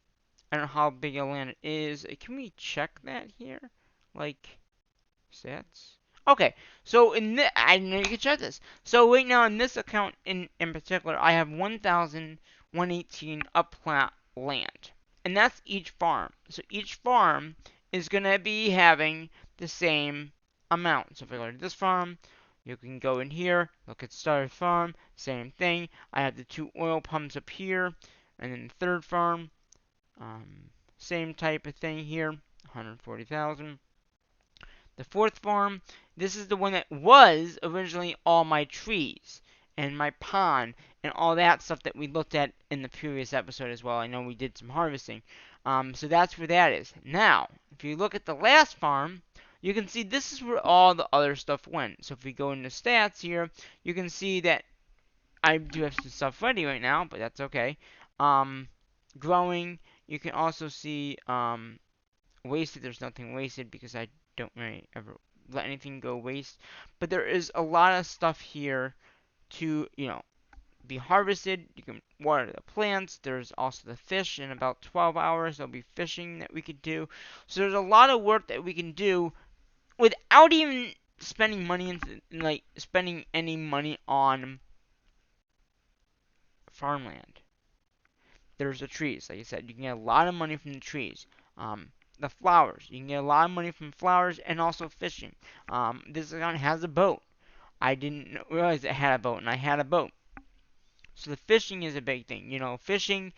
I don't know how big a land it is. Can we check that here? Like stats? Okay, so in I know you can check this. So right now in this account in particular, I have 1,000 118 upland land. And that's each farm. So each farm is going to be having the same amount. So if I go to this farm, you can go in here, look at Star Farm, same thing. I have the 2 oil pumps up here, and then the third farm, same type of thing here, 140,000. The fourth farm, this is the one that was originally all my trees and my pond and all that stuff that we looked at in the previous episode as well. I know we did some harvesting. So that's where that is. Now, if you look at the last farm, you can see this is where all the other stuff went. So if we go into stats here, you can see that I do have some stuff ready right now, but that's okay. Growing, you can also see wasted. There's nothing wasted because I don't really ever let anything go waste. But there is a lot of stuff here to, be harvested. You can water the plants. There's also the fish. In about 12 hours, there'll be fishing that we could do. So there's a lot of work that we can do without even spending money like spending any money on farmland. There's the trees. Like I said, you can get a lot of money from the trees. The flowers. You can get a lot of money from flowers and also fishing. This account has a boat. I didn't realize it had a boat, and I had a boat. So the fishing is a big thing. Fishing,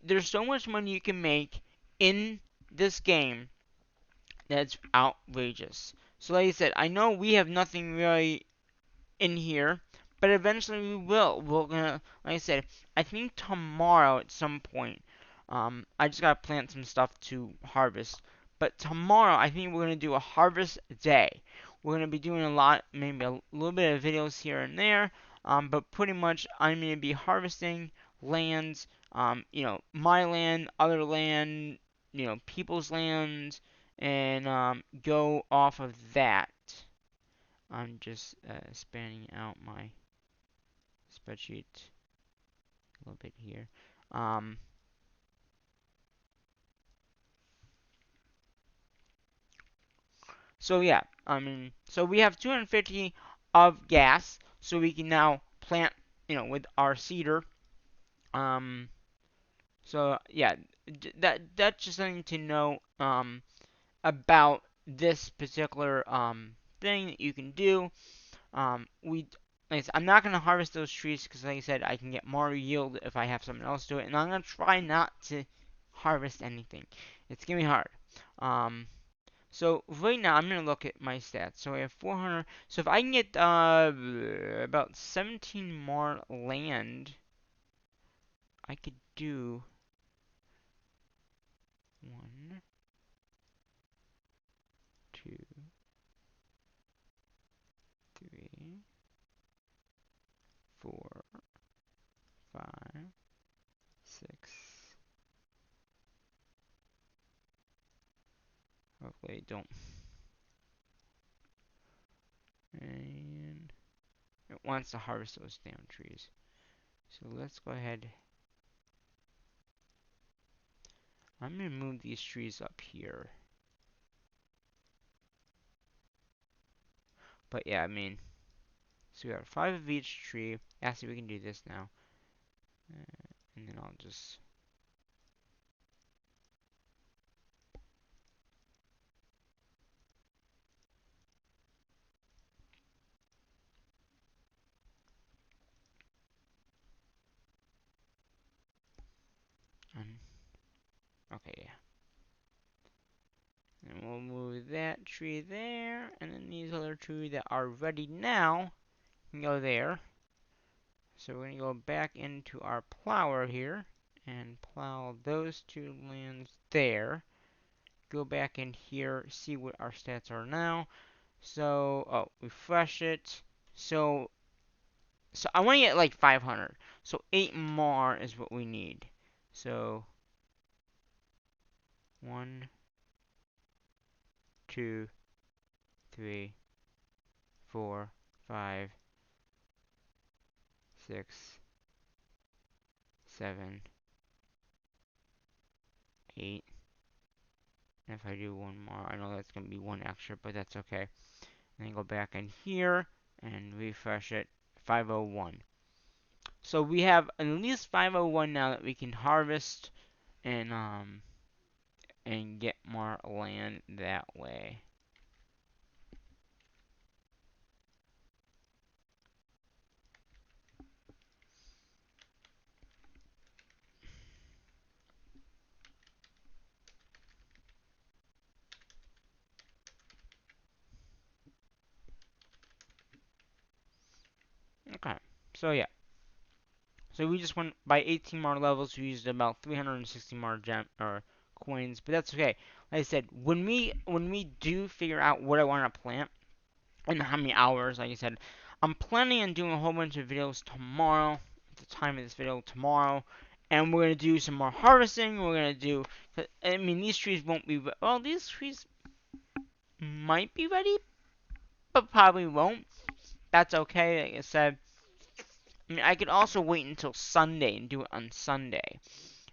there's so much money you can make in this game that's outrageous. So like I said, I know we have nothing really in here, but eventually we will. We're gonna, like I said, I think tomorrow at some point. I just gotta plant some stuff to harvest. But tomorrow, I think we're gonna do a harvest day. We're gonna be doing a lot, maybe a little bit of videos here and there. But pretty much, I'm gonna be harvesting lands. My land, other land, people's lands, and go off of that. I'm just spanning out my spreadsheet a little bit here. Um, so yeah, so we have 250 of gas, so we can now plant, with our cedar. Um, so yeah, that's just something to know about this particular thing that you can do. We Like I said, I'm not gonna harvest those trees because, like I said, I can get more yield if I have someone else do it, and I'm gonna try not to harvest anything. It's gonna be hard. So right now I'm gonna look at my stats. So I have 400. So if I can get about 17 more land, I could do 1, 2, 3, 4, 5, 6. Hopefully, don't. And it wants to harvest those damn trees. So let's go ahead. I'm going to move these trees up here. But yeah, so we got 5 of each tree. Actually, we can do this now. And then I'll just... okay, yeah. And we'll move that tree there. And then these other two that are ready now can go there. So we're going to go back into our plower here. And plow those 2 lands there. Go back in here, see what our stats are now. So, refresh it. So I want to get like 500. So 8 more is what we need. So 1, 2, 3, 4, 5, 6, 7, 8. And if I do one more, I know that's going to be 1 extra, but that's okay. And then go back in here and refresh it. 501. So we have at least 501 now that we can harvest and get more land that way. Okay, so yeah. So we just went by 18 more levels. We used about 360 more gem or coins, but that's okay. Like I said, when we do figure out what I want to plant and how many hours, like I said, I'm planning on doing a whole bunch of videos tomorrow. At the time of this video, tomorrow, and we're gonna do some more harvesting. We're gonna do. I mean, these trees won't be. Well, these trees might be ready, but probably won't. That's okay. Like I said, I mean, I could also wait until Sunday and do it on Sunday.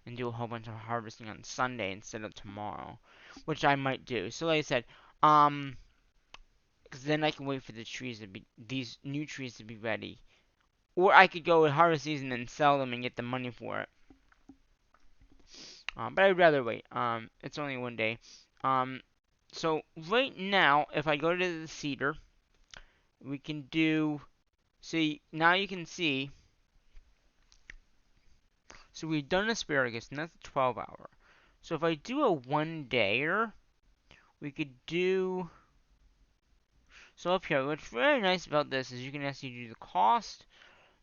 And do a whole bunch of harvesting on Sunday instead of tomorrow, which I might do. So like I said, because then I can wait for these new trees to be ready, or I could go with harvest season and sell them and get the money for it. But I'd rather wait. It's only one day. Um, so right now, if I go to the cedar, we can do. See, now you can see. So we've done asparagus, and that's a 12-hour. So if I do a 1-dayer, we could do. So up here, what's very nice about this is you can actually do the cost.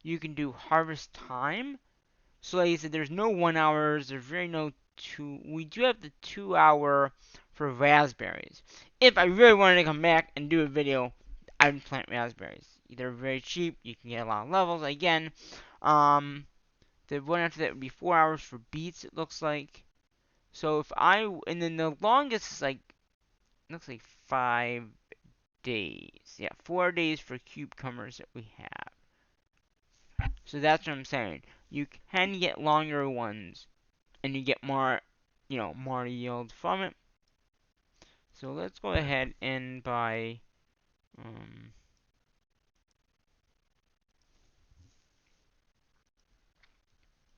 You can do harvest time. So like I said, there's no 1 hours. There's really no two. We do have the 2 hour for raspberries. If I really wanted to come back and do a video, I would plant raspberries. They're very cheap. You can get a lot of levels. Again, the one after that would be 4 hours for beets. It looks like. So if I and then the longest is like looks like 5 days. Yeah, 4 days for cucumbers that we have. So that's what I'm saying. You can get longer ones, and you get more, more yield from it. So let's go ahead and buy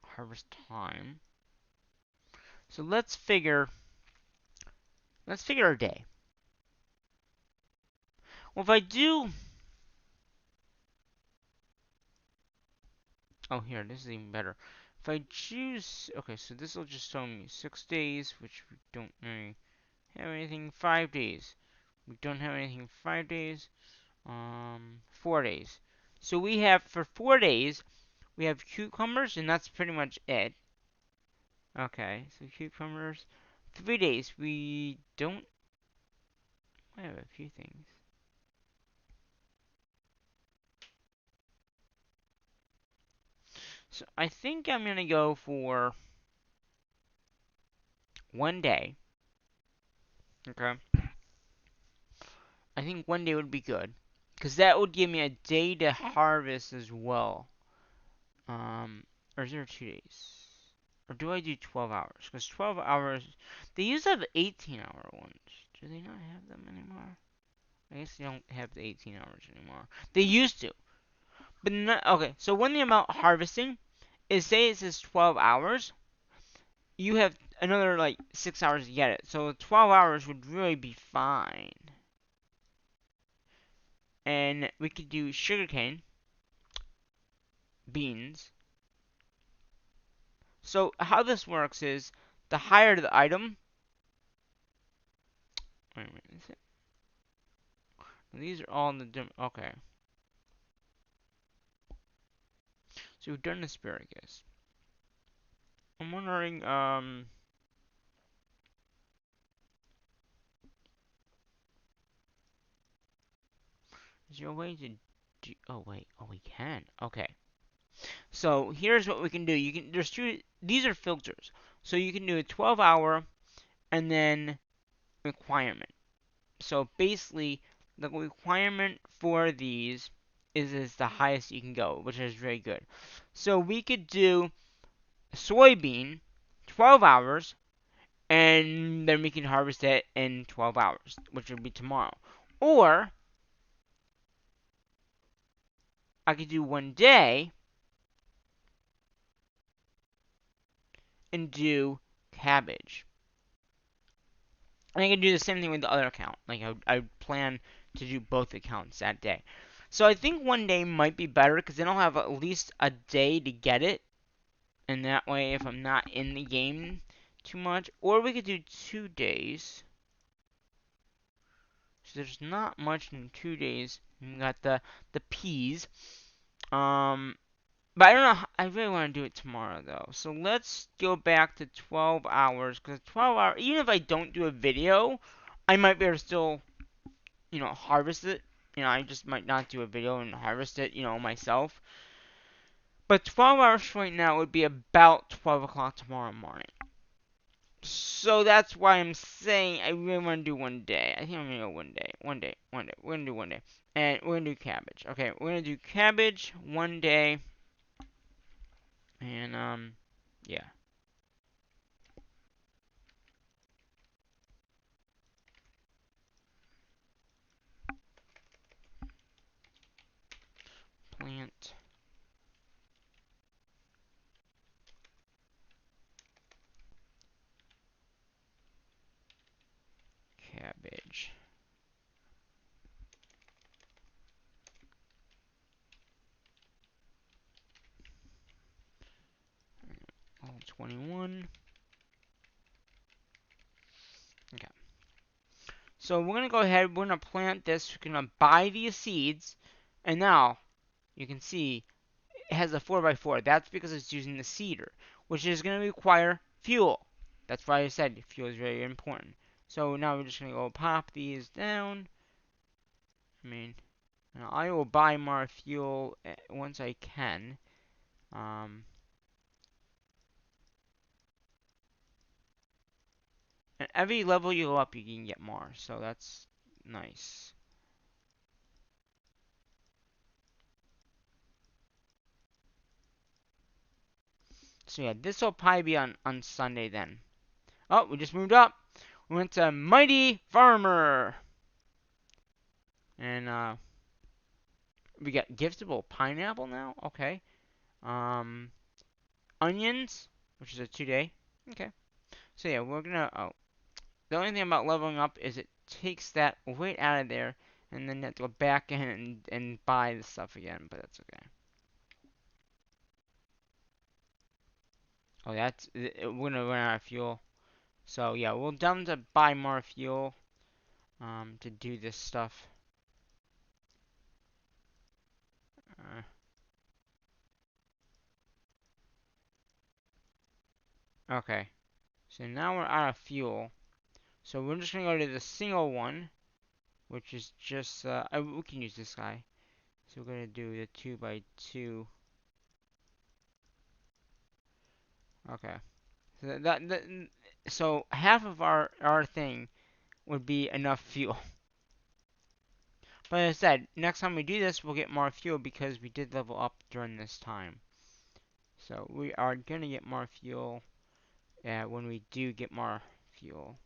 harvest time. So let's figure a day. Well, if I do, oh here, this is even better. If I choose, okay, so this will just show me 6 days, which we don't really have anything. 5 days, we don't have anything. 5 days. 4 days. So we have for 4 days, we have cucumbers, and that's pretty much it. Okay, so cucumbers. 3 days, we don't. I have a few things. So I think I'm gonna go for 1 day. Okay. I think 1 day would be good, because that would give me a day to harvest as well. Or is there 2 days? Or do I do 12 hours? Because 12 hours, they used to have 18-hour ones. Do they not have them anymore? I guess they don't have the 18 hours anymore. They used to. But not, okay, so one thing about harvesting is say it says 12 hours, you have another like 6 hours to get it. So 12 hours would really be fine. And we could do sugarcane, beans. So how this works is the higher the item. Wait a minute, is it? These are all in the okay. So we've done asparagus. I'm wondering, is there a way to do, oh wait, oh we can, okay. So here's what we can do. There's these are filters. So you can do a 12-hour and then requirement. So basically, the requirement for these is the highest you can go, which is very good. So we could do soybean 12 hours, and then we can harvest it in 12 hours, which would be tomorrow. Or I could do 1 day, and do cabbage. And I can do the same thing with the other account. Like I plan to do both accounts that day. So I think one day might be better because then I'll have at least a day to get it, and that way if I'm not in the game too much, or we could do 2 days. So there's not much in 2 days. We got the peas. Um, but I don't know. I really want to do it tomorrow though. So let's go back to 12 hours because 12 hours. Even if I don't do a video, I might be able to still, harvest it. I just might not do a video and harvest it, myself. But 12 hours right now would be about 12 o'clock tomorrow morning. So that's why I'm saying I really want to do one day. I think I'm going to go one day. One day. One day. We're going to do one day. And we're going to do cabbage. Okay, we're going to do cabbage one day. And, yeah. Plant cabbage. 21. Okay. So we're going to go ahead. We're going to plant this. We're going to buy these seeds. And now, you can see it has a 4x4. That's because it's using the seeder, which is going to require fuel. That's why I said fuel is very important. So now we're just going to go pop these down. I will buy more fuel once I can. Um, and every level you go up, you can get more. So that's nice. So yeah, this will probably be on Sunday then. Oh, we just moved up. We went to Mighty Farmer. And we got giftable pineapple now. Okay. Um, onions, which is a 2-day. Okay. So yeah, we're gonna. Oh, the only thing about leveling up is it takes that weight out of there, and then you have to go back in and buy the stuff again. But that's okay. Oh, we're gonna run out of fuel. So yeah, we'll down to buy more fuel. To do this stuff. Uh, okay. So now we're out of fuel. So we're just gonna go to the single one, which is just we can use this guy. So we're gonna do the 2x2. Okay. So so half of our thing would be enough fuel. But as I said, next time we do this, we'll get more fuel because we did level up during this time. So we are gonna get more fuel when we do get more fuel.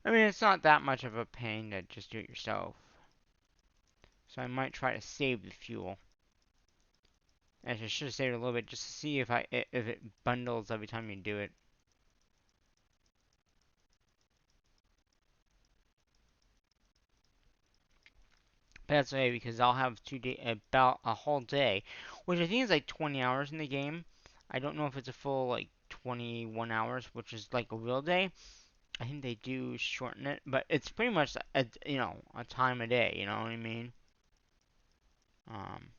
I mean, it's not that much of a pain to just do it yourself. So I might try to save the fuel. Actually, I should have saved a little bit just to see if it bundles every time you do it. But that's okay because I'll have about a whole day, which I think is like 20 hours in the game. I don't know if it's a full like 21 hours, which is like a real day. I think they do shorten it, but it's pretty much a time a day. You know what I mean? Um,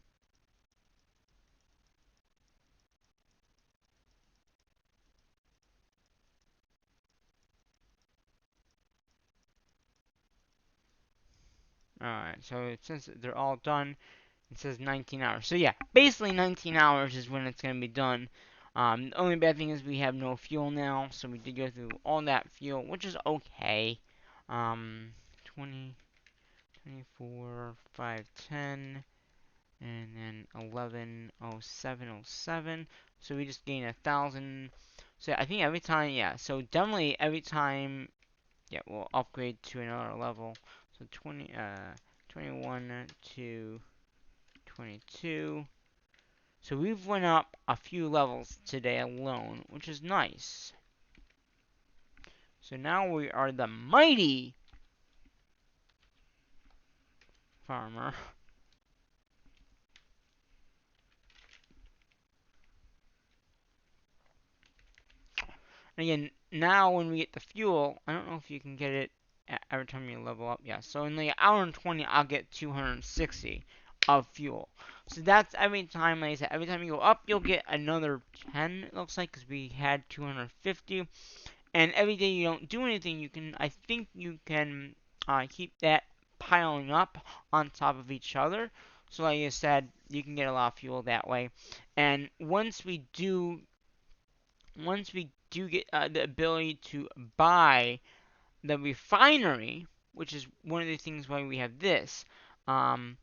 Alright, so since they're all done, it says 19 hours. So yeah, basically 19 hours is when it's going to be done. The only bad thing is we have no fuel now, so we did go through all that fuel, which is okay. 20, 24, 5, 10, and then 11, 07, 07. So we just gain 1,000. So I think every time, yeah, so definitely every time, yeah, we'll upgrade to another level. So 21 to 22. So we've went up a few levels today alone, which is nice. So now we are the mighty farmer. And again, now when we get the fuel, I don't know if you can get it every time you level up. Yeah, so in like an hour and 20, I'll get 260 of fuel. So that's every time, like I said, every time you go up, you'll get another 10, it looks like, because we had 250. And every day you don't do anything, you can, I think you can keep that piling up on top of each other. So like I said, you can get a lot of fuel that way. And once we do get the ability to buy the refinery, which is one of the things why we have this. Um,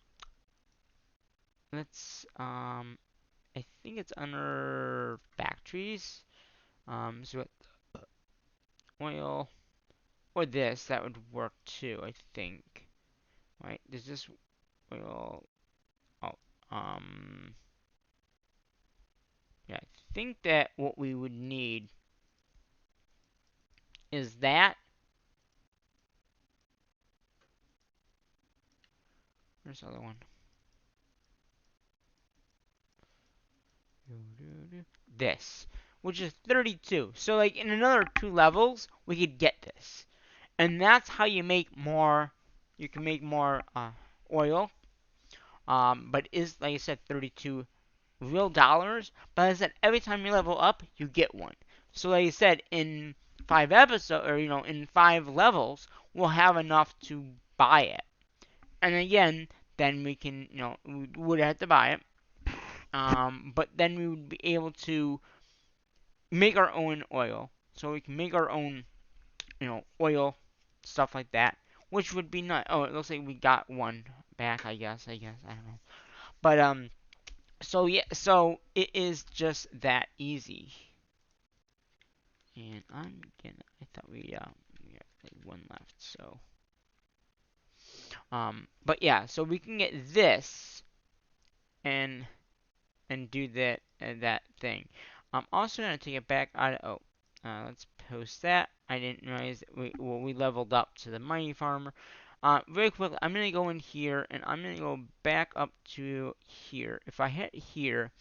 I think it's under factories. So oil or this that would work too. I think. Right? Does this oil? Oh, um, yeah. I think that what we would need is that. Where's the other one? This, which is 32. So like in another 2 levels, we could get this, and that's how you make more. You can make more oil. But is like I said, 32 real dollars. But as I said, every time you level up, you get one. So like I said, in 5 episodes, or in 5 levels, we'll have enough to buy it. And again, then we can, we would have to buy it. But then we would be able to make our own oil. So we can make our own, oil, stuff like that, which would be nice. Oh, it looks like we got one back. I guess I don't know. But so yeah, so it is just that easy. And I thought we got like one left. So but yeah, so we can get this and do that thing. I'm also gonna take it back out of, let's post that. I didn't realize that we leveled up to the mighty farmer. Very quickly, I'm gonna go in here and I'm gonna go back up to here. If I hit here,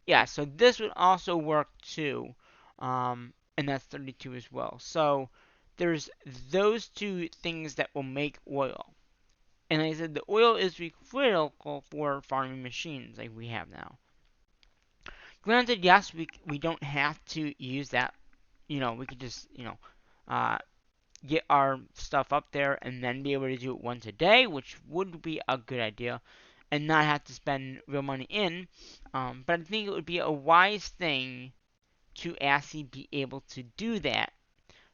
yeah, so this would also work too, and that's 32 as well. So there's those two things that will make oil. And like I said, the oil is critical for farming machines like we have now. Granted, yes, we don't have to use that. We could just uh, get our stuff up there and then be able to do it once a day, which would be a good idea, and not have to spend real money in. But I think it would be a wise thing to actually be able to do that,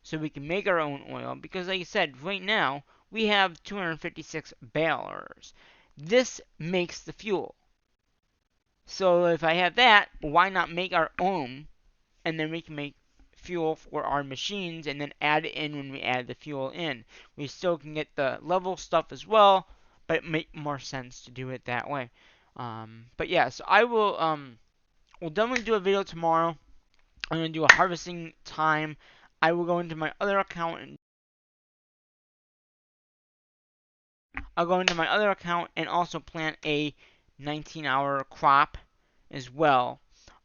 so we can make our own oil. Because, like I said, right now we have 256 balers. This makes the fuel. So if I have that, why not make our own, and then we can make fuel for our machines and then add it in when we add the fuel in. We still can get the level stuff as well, but it makes more sense to do it that way. But yeah, so I will we'll definitely do a video tomorrow. I'm gonna do a harvesting time. I will go into my other account and I'll go into my other account and also plant a 19-hour crop as well.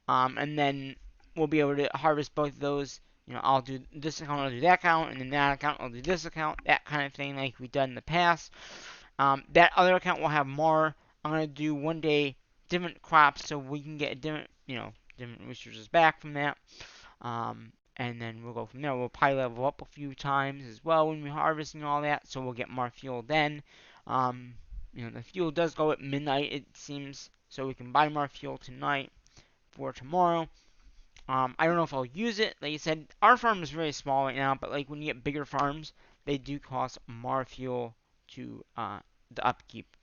And then we'll be able to harvest both of those. I'll do this account, I'll do that account, and then that account, I'll do this account, that kind of thing, like we've done in the past. That other account will have more. I'm gonna do one day different crops so we can get different resources back from that. And then we'll go from there. We'll probably level up a few times as well when we're harvesting all that, so we'll get more fuel then. Um, the fuel does go at midnight, it seems, so we can buy more fuel tonight for tomorrow. I don't know if I'll use it. Like I said, our farm is very small right now, but like when you get bigger farms, they do cost more fuel to the upkeep.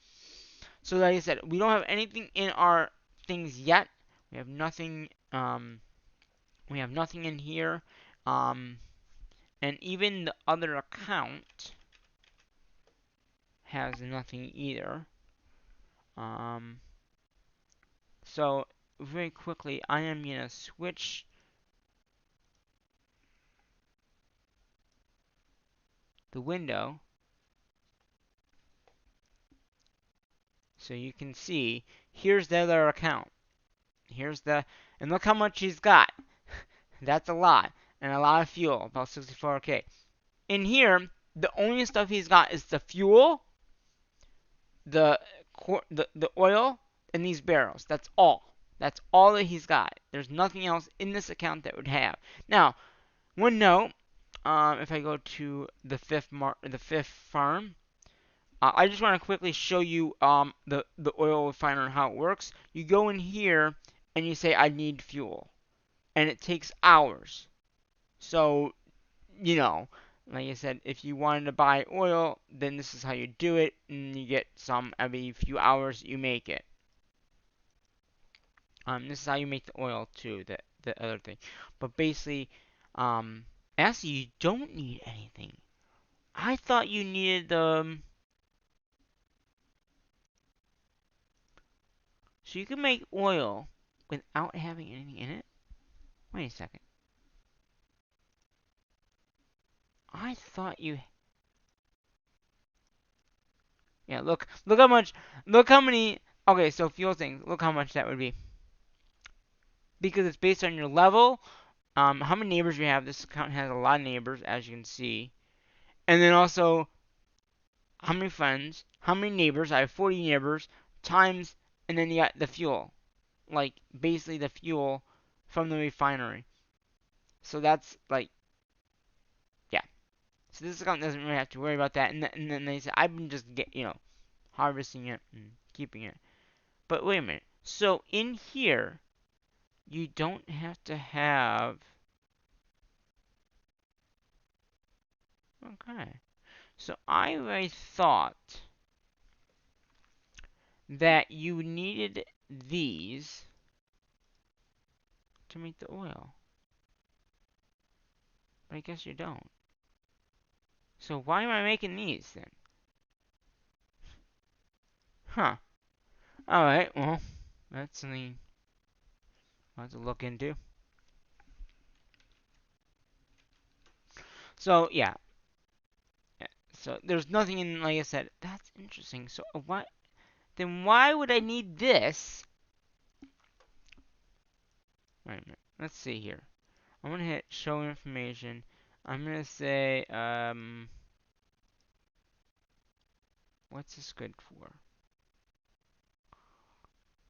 So like I said, we don't have anything in our things yet. We have nothing. We have nothing in here. Um, and even the other account has nothing either. Um, so very quickly, I am gonna switch the window so you can see. Here's the other account. Here's the, and look how much he's got. That's a lot, and a lot of fuel, about 64k. In here, the only stuff he's got is the fuel, the the oil, and these barrels. That's all. That's all that he's got. There's nothing else in this account that would have. Now, one note: if I go to the fifth farm, I just want to quickly show you the oil refiner and how it works. You go in here and you say I need fuel, and it takes hours. So like I said, if you wanted to buy oil, then this is how you do it, and you get some every few hours you make it. This is how you make the oil too, the other thing. But basically, actually you don't need anything. I thought you needed so you can make oil without having anything in it. Wait a second. I thought you. Yeah, look how much, look how many. Okay, so fuel things. Look how much that would be. Because it's based on your level, how many neighbors you have. This account has a lot of neighbors, as you can see, and then also how many friends, how many neighbors. I have 40 neighbors times, and then you got the fuel, like basically the fuel from the refinery. So that's like, yeah. So this account doesn't really have to worry about that. And then they say I've been just harvesting it and keeping it. But wait a minute. So in here, you don't have to have. Okay. So I thought that you needed these to make the oil. But I guess you don't. So why am I making these then? Huh. Alright, well, that's something I'll have to look into. So, yeah. So, there's nothing in, like I said, that's interesting. So, why would I need this? Wait a minute. Let's see here. I'm gonna hit show information. I'm gonna say, what's this good for?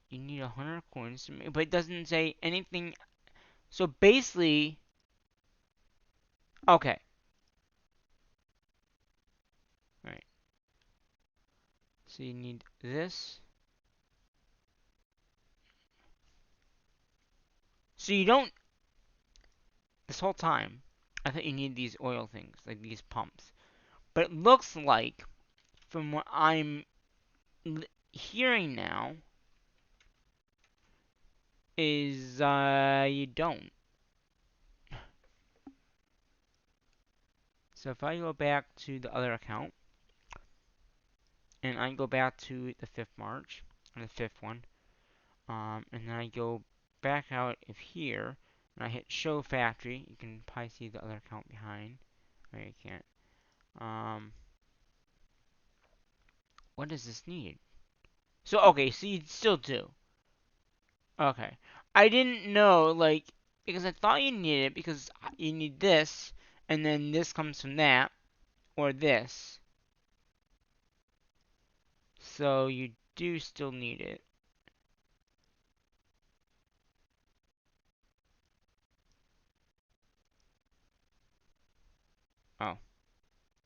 You need 100 coins, but it doesn't say anything. So basically, okay. Right. So you need this. So you don't, this whole time, I thought you need these oil things, like these pumps. But it looks like, from what I'm hearing now, is you don't. So if I go back to the other account, and I go back to the 5th March, or the 5th one, and then I go back out of here, and I hit show factory, you can probably see the other account behind. Or you can't. What does this need? So, okay, so you still do. Okay. I didn't know, like, because I thought you needed it, because you need this, and then this comes from that, or this. So you do still need it. Oh.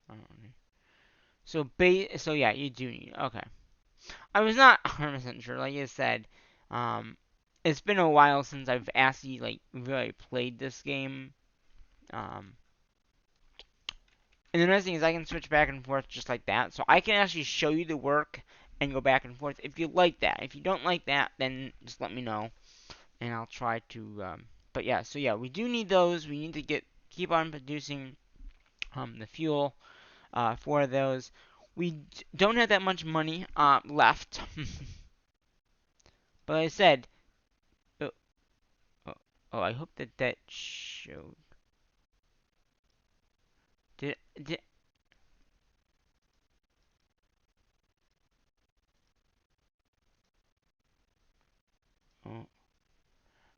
I don't know. So yeah, you do need. Okay. I was not 100% sure. Like I said, um, it's been a while since I've actually like really played this game. Um, and the nice thing is I can switch back and forth just like that. So I can actually show you the work and go back and forth if you like that. If you don't like that, then just let me know and I'll try to. But yeah, so yeah, we do need those. We need to keep on producing the fuel for those. We don't have that much money left, but like I said, oh, oh, oh, I hope that showed. Did oh.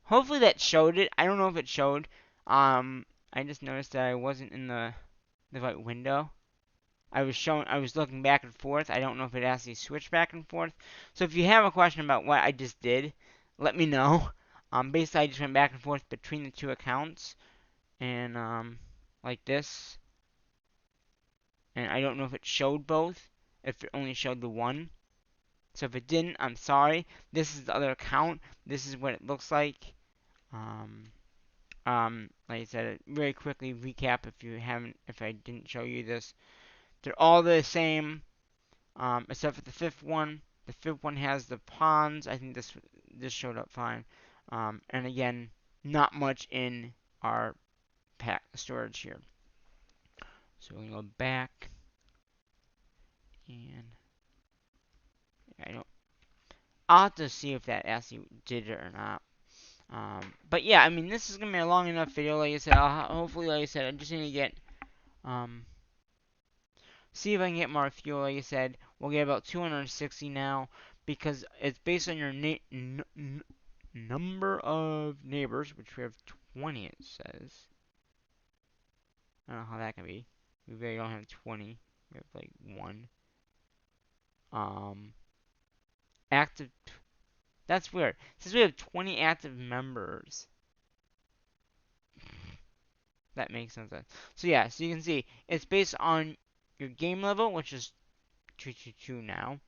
Hopefully that showed it. I don't know if it showed. I just noticed that I wasn't in the right window. I was looking back and forth. I don't know if it actually switched back and forth. So if you have a question about what I just did, let me know. Basically I just went back and forth between the two accounts and like this. And I don't know if it showed both, if it only showed the one. So if it didn't, I'm sorry. This is the other account. This is what it looks like. Um, like I said, very quickly recap if I didn't show you this. They're all the same, except for the fifth one. The fifth one has the ponds. I think this showed up fine. And again, not much in our pack storage here. So we're gonna go back and I don't. I'll have to see if that actually did it or not. But yeah, I mean, this is gonna be a long enough video. Like I said, hopefully, like I said, I just need to get um, see if I can get more fuel. Like I said, we'll get about 260 now because it's based on your number of neighbors, which we have 20. It says. I don't know how that can be. We really don't have 20. We have like one. Um, active. That's weird. It says we have 20 active members. That makes no sense. So yeah, so you can see it's based on your game level, which is 222 now.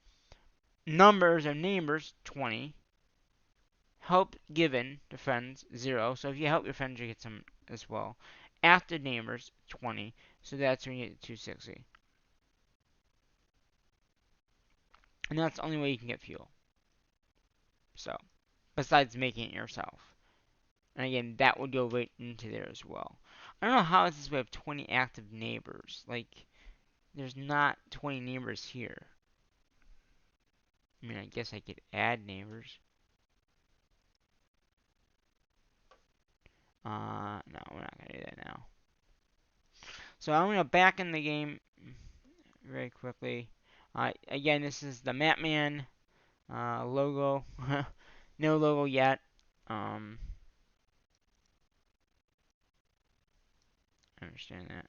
Numbers of neighbors 20. Help given to friends 0. So if you help your friends, you get some as well. Active neighbors 20. So that's when you get 260. And that's the only way you can get fuel. So besides making it yourself. And again, that would go right into there as well. I don't know how is this we have 20 active neighbors. Like, there's not 20 neighbors here. I mean, I guess I could add neighbors. No, we're not gonna do that now. So I'm gonna back in the game very quickly. Again, this is the Mapman logo. No logo yet. I understand that.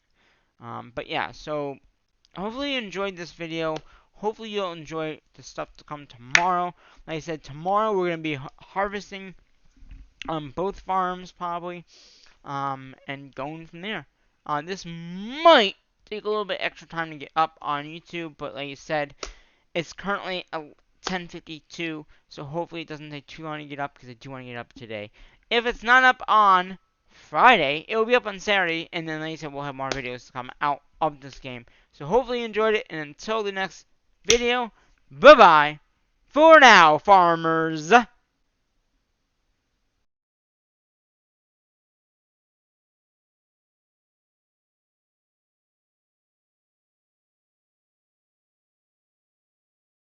But yeah, so hopefully you enjoyed this video. Hopefully you'll enjoy the stuff to come tomorrow. Like I said, tomorrow we're gonna be harvesting both farms probably, and going from there. This might take a little bit extra time to get up on YouTube, but like I said, it's currently 10:52, so hopefully it doesn't take too long to get up because I do want to get up today. If it's not up on Friday, it will be up on Saturday, and then like I said, we'll have more videos to come out of this game. So hopefully you enjoyed it, and until the next video, bye bye for now, farmers.